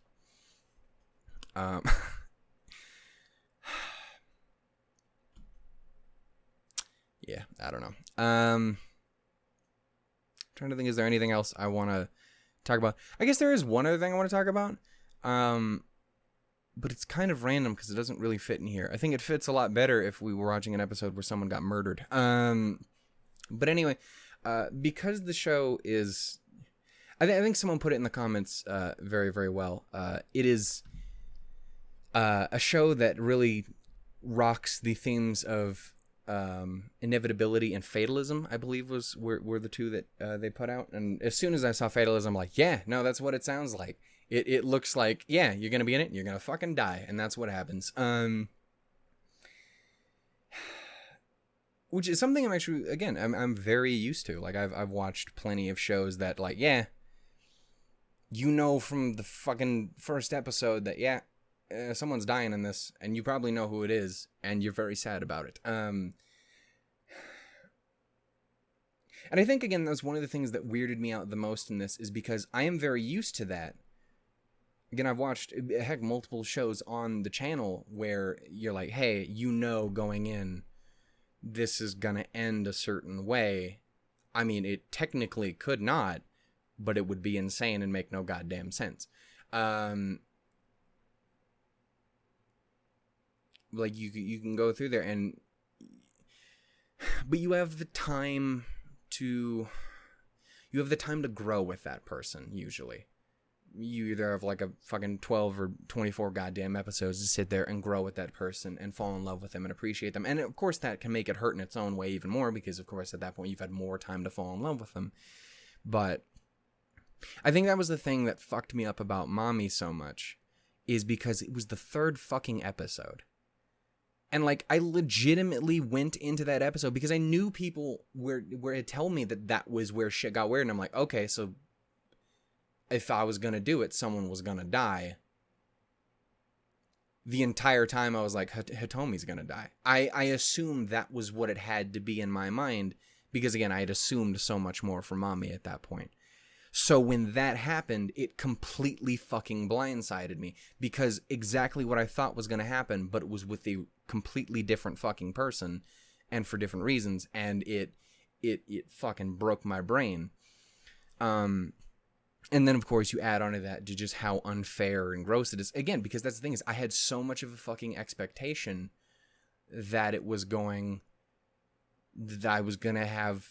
Yeah, I don't know. Trying to think, is there anything else I want to talk about? I guess there is one other thing I want to talk about. But it's kind of random because it doesn't really fit in here. I think it fits a lot better if we were watching an episode where someone got murdered. But anyway, because the show is... I think someone put it in the comments very, very well. It is a show that really rocks the themes of inevitability and fatalism, I believe were the two that they put out. And as soon as I saw fatalism, I'm like, yeah, no, that's what it sounds like. It looks like, yeah, you're gonna be in it, and you're gonna fucking die, and that's what happens. Which is something I'm actually, again, I'm very used to. Like, I've watched plenty of shows that, like, yeah, you know from the fucking first episode that, yeah, someone's dying in this, and you probably know who it is, and you're very sad about it. And I think, again, that's one of the things that weirded me out the most in this, is because I am very used to that. Again, I've watched, heck, multiple shows on the channel where you're like, hey, you know going in, this is gonna end a certain way. I mean, it technically could not, but it would be insane and make no goddamn sense. Like, you can go through there, but you have the time to grow with that person, usually. You either have like a fucking 12 or 24 goddamn episodes to sit there and grow with that person and fall in love with them and appreciate them. And of course that can make it hurt in its own way even more, because of course at that point you've had more time to fall in love with them. But I think that was the thing that fucked me up about Mommy so much, is because it was the third fucking episode. And like, I legitimately went into that episode because I knew people were to tell me that was where shit got weird. And I'm like, okay, so if I was going to do it, someone was going to die. The entire time I was like, Hitomi's going to die. I assumed that was what it had to be in my mind, because again, I had assumed so much more from Mommy at that point. So when that happened, it completely fucking blindsided me, because exactly what I thought was going to happen, but it was with a completely different fucking person and for different reasons. And it fucking broke my brain. And then, of course, you add on to that to just how unfair and gross it is. Again, because that's the thing, is I had so much of a fucking expectation that I was going to have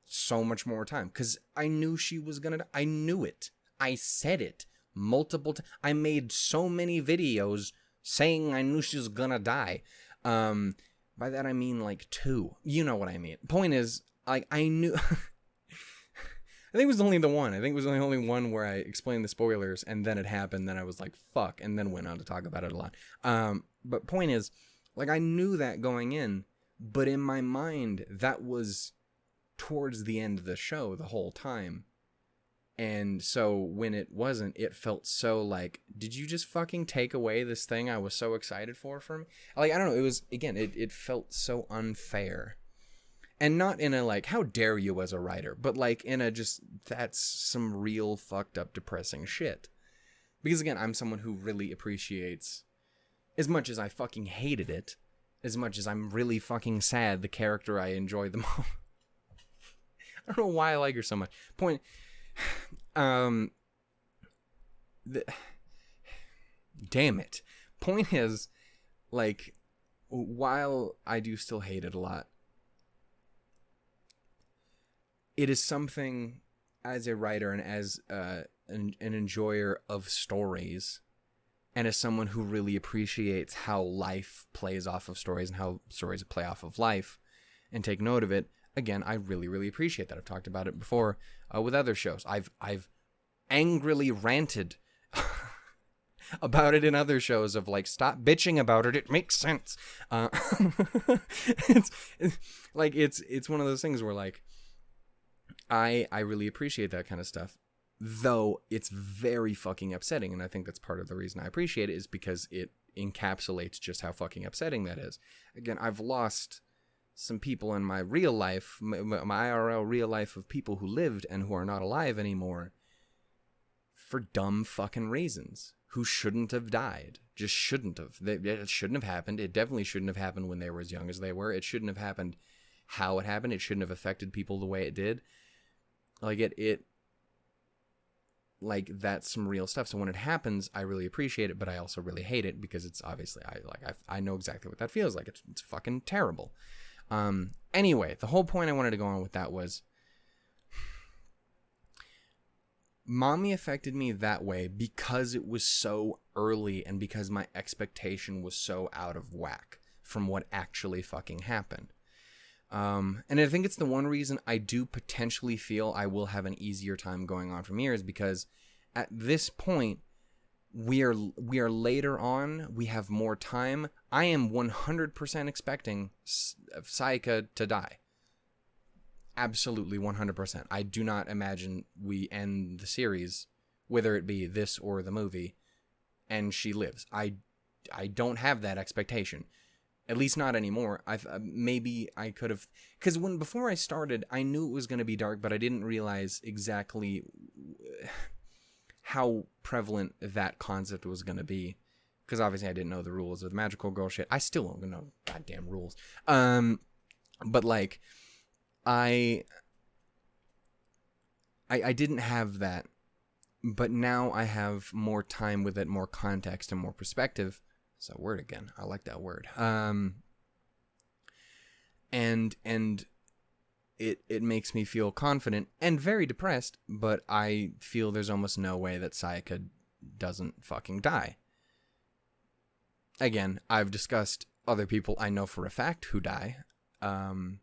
so much more time. Because I knew she was going to, I knew it. I said it multiple times. I made so many videos saying I knew she was going to die. By that I mean like 2. You know what I mean. Point is, like, I knew... I think it was only the one. I think it was only one where I explained the spoilers, and then it happened, then I was like, fuck, and then went on to talk about it a lot. But point is, like, I knew that going in, but in my mind, that was towards the end of the show the whole time. And so when it wasn't, it felt so like, did you just fucking take away this thing I was so excited for me? Like, I don't know, it was, again, it felt so unfair. And not in a, like, how dare you as a writer, but, like, in a just, that's some real fucked up, depressing shit. Because, again, I'm someone who really appreciates, as much as I fucking hated it, as much as I'm really fucking sad, the character I enjoy the most. I don't know why I like her so much. Point, damn it. Point is, like, while I do still hate it a lot, it is something, as a writer and as an enjoyer of stories, and as someone who really appreciates how life plays off of stories and how stories play off of life, and take note of it, again, I really, really appreciate that. I've talked about it before with other shows. I've angrily ranted about it in other shows of, like, stop bitching about it, it makes sense. It's one of those things where, like, I really appreciate that kind of stuff, though it's very fucking upsetting, and I think that's part of the reason I appreciate it, is because it encapsulates just how fucking upsetting that is. Again, I've lost some people in my real life, my IRL real life, of people who lived and who are not alive anymore for dumb fucking reasons, who shouldn't have died. Just shouldn't have. It shouldn't have happened. It definitely shouldn't have happened when they were as young as they were. It shouldn't have happened how it happened. It shouldn't have affected people the way it did. Like, like, that's some real stuff. So when it happens, I really appreciate it, but I also really hate it, because it's obviously, I know exactly what that feels like. It's fucking terrible. Anyway, the whole point I wanted to go on with that was, Mommy affected me that way because it was so early and because my expectation was so out of whack from what actually fucking happened. And I think it's the one reason I do potentially feel I will have an easier time going on from here is because at this point, we are later on, we have more time. I am 100% expecting Sayaka to die. Absolutely 100%. I do not imagine we end the series, whether it be this or the movie, and she lives. I don't have that expectation. At least not anymore. Maybe I could have, because before I started, I knew it was going to be dark, but I didn't realize exactly how prevalent that concept was going to be. Because obviously I didn't know the rules of the magical girl shit. I still don't know goddamn rules. But like, I didn't have that, but now I have more time with it, more context, and more perspective. That's that word again. I like that word. And it makes me feel confident and very depressed, but I feel there's almost no way that Sayaka doesn't fucking die. Again, I've discussed other people I know for a fact who die. But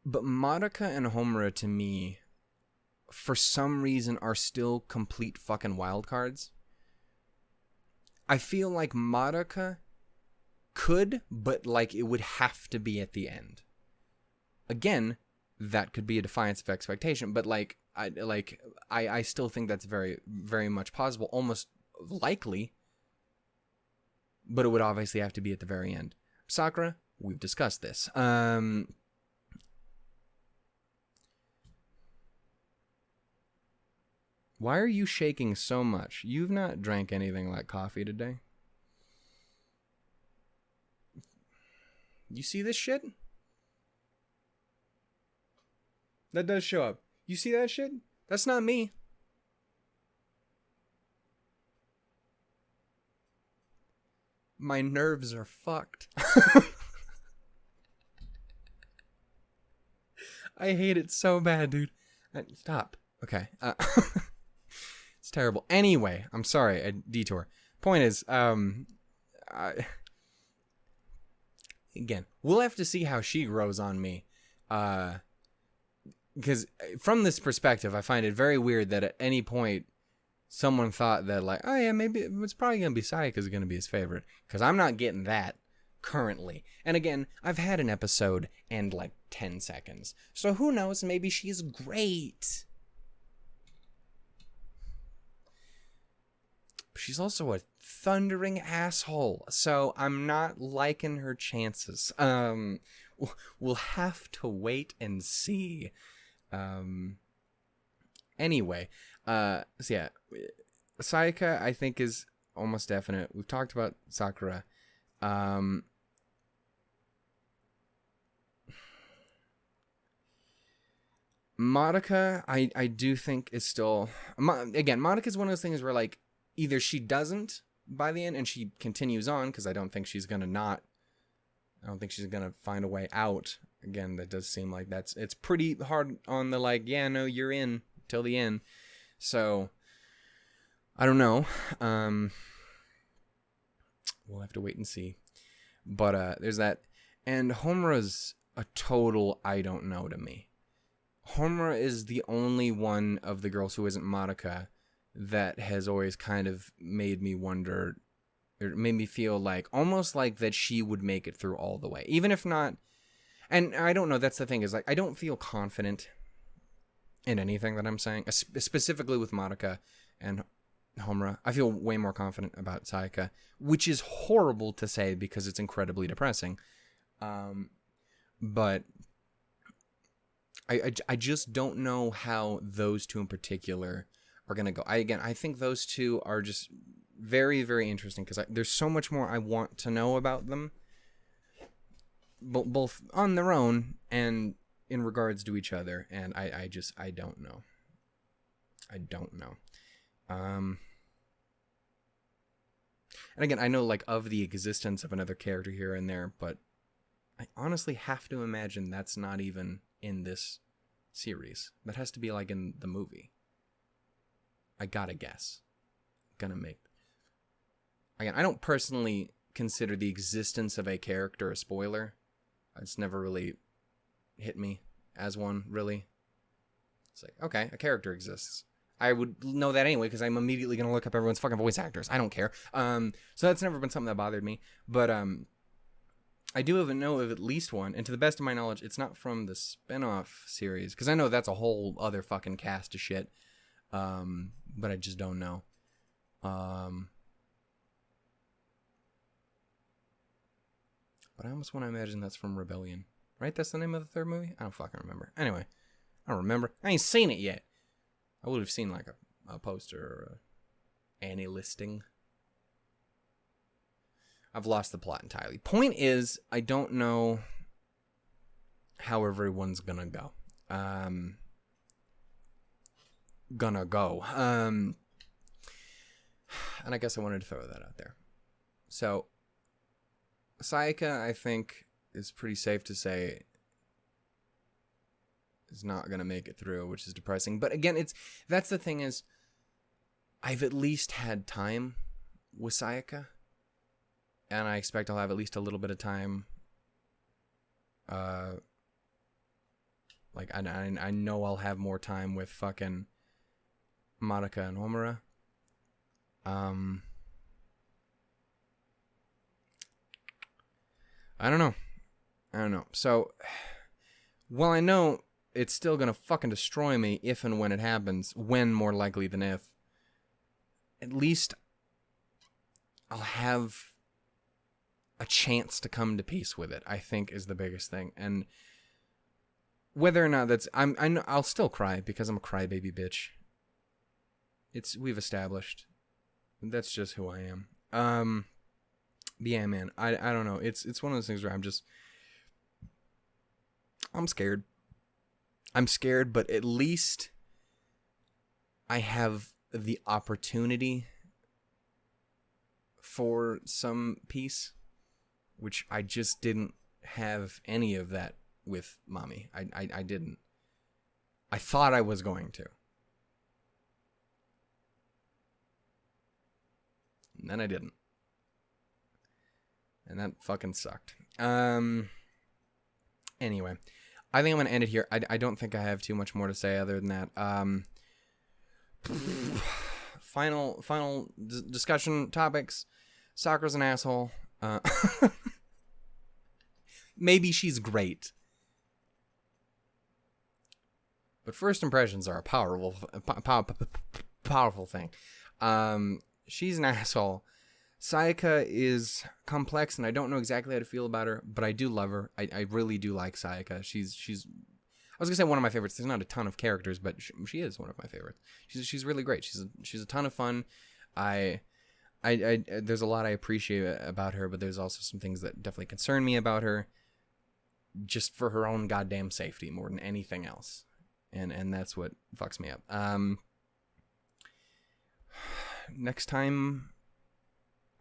Madoka and Homura, to me, for some reason, are still complete fucking wild cards. I feel like Madoka could, but like it would have to be at the end. Again, that could be a defiance of expectation, but like I still think that's very, very much possible, almost likely. But it would obviously have to be at the very end. Sakura, we've discussed this. Why are you shaking so much? You've not drank anything like coffee today. You see this shit? That does show up. You see that shit? That's not me. My nerves are fucked. I hate it so bad, dude. Stop. Okay. It's terrible. Anyway, I'm sorry, a detour. Point is, again, we'll have to see how she grows on me. Because from this perspective, I find it very weird that at any point someone thought that, like, oh yeah, maybe it's probably going to be Sayaka's going to be his favorite. Because I'm not getting that currently. And again, I've had an episode and like 10 seconds. So who knows, maybe she's great. She's also a thundering asshole, so I'm not liking her chances. We'll have to wait and see. Anyway, so yeah, Sayaka I think is almost definite. We've talked about Sakura. Madoka, I do think is still again. Madoka is one of those things where like, either she doesn't by the end and she continues on, because I don't think she's going to find a way out. Again, that does seem like it's pretty hard on the like, yeah, no, you're in till the end. So, I don't know. We'll have to wait and see. But there's that. And Homura's a total I don't know to me. Homura is the only one of the girls who isn't Madoka that has always kind of made me wonder, or made me feel like, almost like that she would make it through all the way. Even if not, and I don't know, that's the thing, is like, I don't feel confident in anything that I'm saying, specifically with Madoka and Homura. I feel way more confident about Sayaka, which is horrible to say because it's incredibly depressing. But I just don't know how those two in particular are going to go. I think those two are just very, very interesting because there's so much more I want to know about them, both on their own and in regards to each other, and I don't know. I don't know. And again, I know like of the existence of another character here and there, but I honestly have to imagine that's not even in this series. That has to be like in the movie. I gotta guess. Again, I don't personally consider the existence of a character a spoiler. It's never really hit me as one, really. It's like, okay, a character exists. I would know that anyway because I'm immediately going to look up everyone's fucking voice actors. I don't care. So that's never been something that bothered me. But I do know of at least one, and to the best of my knowledge, it's not from the spinoff series, because I know that's a whole other fucking cast of shit, but I just don't know. But I almost want to imagine that's from Rebellion. Right? That's the name of the third movie? I don't fucking remember. Anyway, I don't remember. I ain't seen it yet. I would have seen like a poster or any listing. I've lost the plot entirely. Point is, I don't know how everyone's gonna go. And I guess I wanted to throw that out there. So, Sayaka, I think, is pretty safe to say is not gonna make it through, which is depressing. But again, that's the thing is, I've at least had time with Sayaka. And I expect I'll have at least a little bit of time. Like, I know I'll have more time with fucking Madoka and Homura. I don't know. So, while I know it's still gonna fucking destroy me if and when it happens, when more likely than if, at least I'll have a chance to come to peace with it, I think, is the biggest thing. And whether or not that's, I'll still cry because I'm a crybaby bitch. We've established. That's just who I am. Yeah, man. I don't know. It's one of those things where I'm scared. I'm scared, but at least I have the opportunity for some peace, which I just didn't have any of that with Mommy. I didn't. I thought I was going to. And then I didn't. And that fucking sucked. Anyway, I think I'm going to end it here. I don't think I have too much more to say other than that. Final discussion topics. Sakura's an asshole. Maybe she's great. But first impressions are a powerful thing. She's an asshole. Sayaka is complex, and I don't know exactly how to feel about her, but I do love her. I really do like Sayaka. She's I was gonna say one of my favorites. There's not a ton of characters, but she is one of my favorites. She's really great. She's a ton of fun. I there's a lot I appreciate about her, but there's also some things that definitely concern me about her, just for her own goddamn safety more than anything else, and that's what fucks me up. Next time,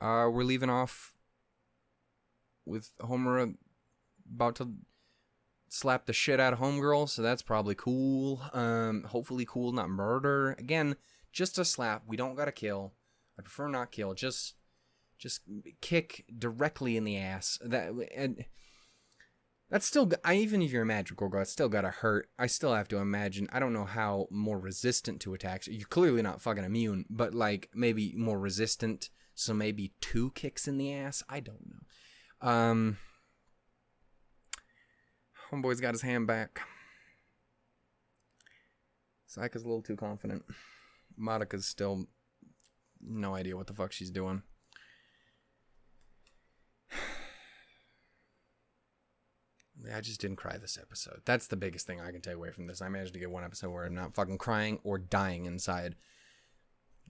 we're leaving off with Homura about to slap the shit out of Homegirl, so that's probably cool. Hopefully cool, not murder. Again, just a slap. We don't gotta kill. I prefer not kill. Just kick directly in the ass. That's still. Even if you're a magical girl, it's still gotta hurt. I still have to imagine. I don't know how more resistant to attacks. You're clearly not fucking immune, but like maybe more resistant. So maybe 2 kicks in the ass. I don't know. Homeboy's got his hand back. Sayaka's a little too confident. Madoka's still no idea what the fuck she's doing. I just didn't cry this episode. That's the biggest thing I can take away from this. I managed to get one episode where I'm not fucking crying or dying inside.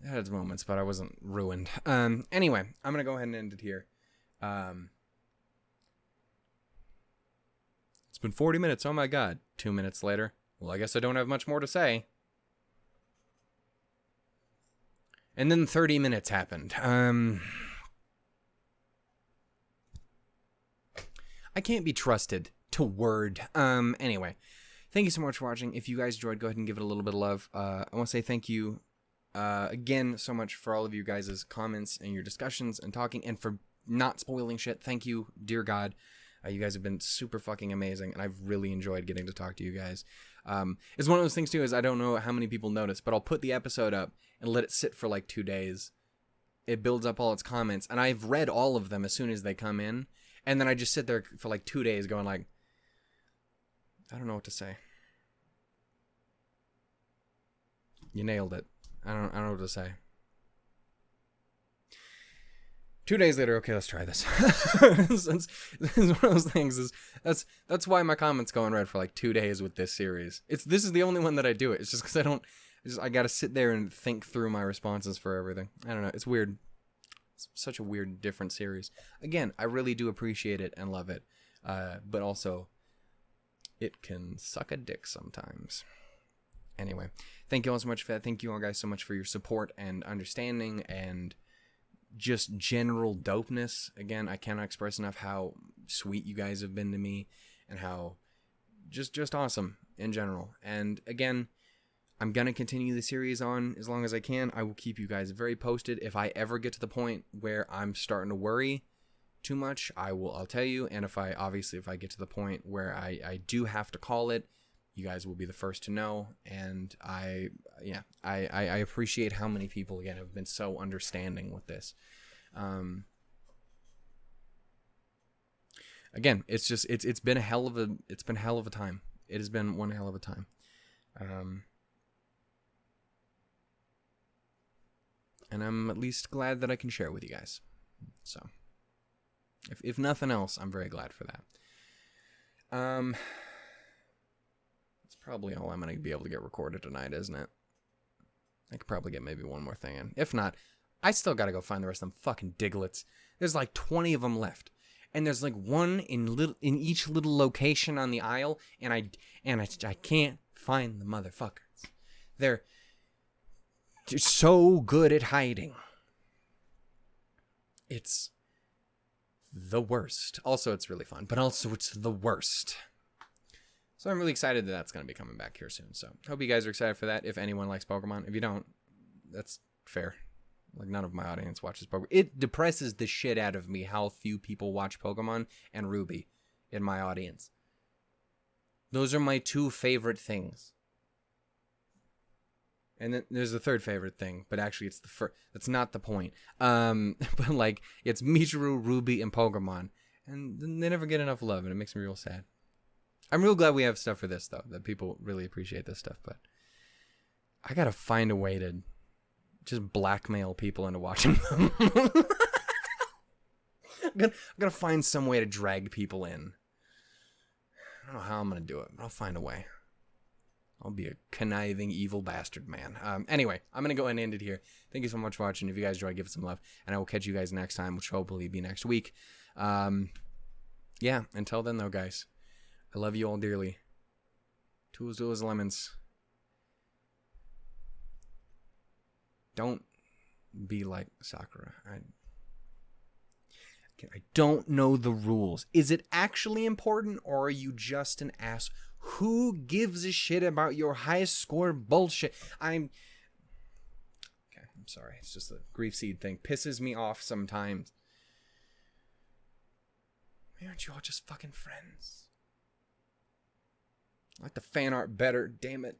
It had its moments, but I wasn't ruined. Anyway, I'm going to go ahead and end it here. It's been 40 minutes. Oh my god. 2 minutes later. Well, I guess I don't have much more to say. And then 30 minutes happened. I can't be trusted to word. Anyway, thank you so much for watching. If you guys enjoyed, go ahead and give it a little bit of love. I want to say thank you again so much for all of you guys' comments and your discussions and talking, and for not spoiling shit. Thank you, dear God. You guys have been super fucking amazing, and I've really enjoyed getting to talk to you guys. It's one of those things, too, is I don't know how many people notice, but I'll put the episode up and let it sit for like 2 days. It builds up all its comments, and I've read all of them as soon as they come in, and then I just sit there for like 2 days going like, I don't know what to say. You nailed it. I don't know what to say. 2 days later, okay, let's try this. It's one of those things. That's why my comments go unread for like 2 days with this series. This is the only one that I do it. It's just because I got to sit there and think through my responses for everything. I don't know. It's weird. It's such a weird, different series. Again, I really do appreciate it and love it, but also it can suck a dick sometimes. Anyway, thank you all so much for that. Thank you all guys so much for your support and understanding and just general dopeness. Again, I cannot express enough how sweet you guys have been to me and how just awesome in general. And again, I'm going to continue the series on as long as I can. I will keep you guys very posted. If I ever get to the point where I'm starting to worry too much, I'll tell you. And if I get to the point where I do have to call it, you guys will be the first to know. And I appreciate how many people again have been so understanding with this. Again, it's been a hell of a time. It has been one hell of a time. And I'm at least glad that I can share with you guys. So, if nothing else, I'm very glad for that. That's probably all I'm going to be able to get recorded tonight, isn't it? I could probably get maybe one more thing in. If not, I still got to go find the rest of them fucking Diglets. There's like 20 of them left. And there's like one in each little location on the aisle, and I can't find the motherfuckers. They're so good at hiding. It's the worst. Also, it's really fun, but also it's the worst. So I'm really excited that that's going to be coming back here soon. So hope you guys are excited for that. If anyone likes Pokemon, if you don't, that's fair. Like, none of my audience watches Pokemon. It depresses the shit out of me how few people watch Pokemon and Ruby in my audience. Those are my two favorite things. And then there's the third favorite thing, but actually it's the first. That's not the point. But like, it's Michiru, Ruby, and Pokemon. And they never get enough love, and it makes me real sad. I'm real glad we have stuff for this, though, that people really appreciate this stuff, but I gotta find a way to just blackmail people into watching them. I'm gonna find some way to drag people in. I don't know how I'm gonna do it, but I'll find a way. I'll be a conniving, evil bastard, man. Anyway, I'm going to go ahead and end it here. Thank you so much for watching. If you guys enjoyed, give it some love. And I will catch you guys next time, which will hopefully be next week. Yeah, until then, though, guys, I love you all dearly. Toodles, lemons. Don't be like Sakura. I don't know the rules. Is it actually important, or are you just an ass? Who gives a shit about your highest score bullshit? I'm sorry. It's just a grief seed thing. Pisses me off sometimes. Why aren't you all just fucking friends? I like the fan art better, damn it.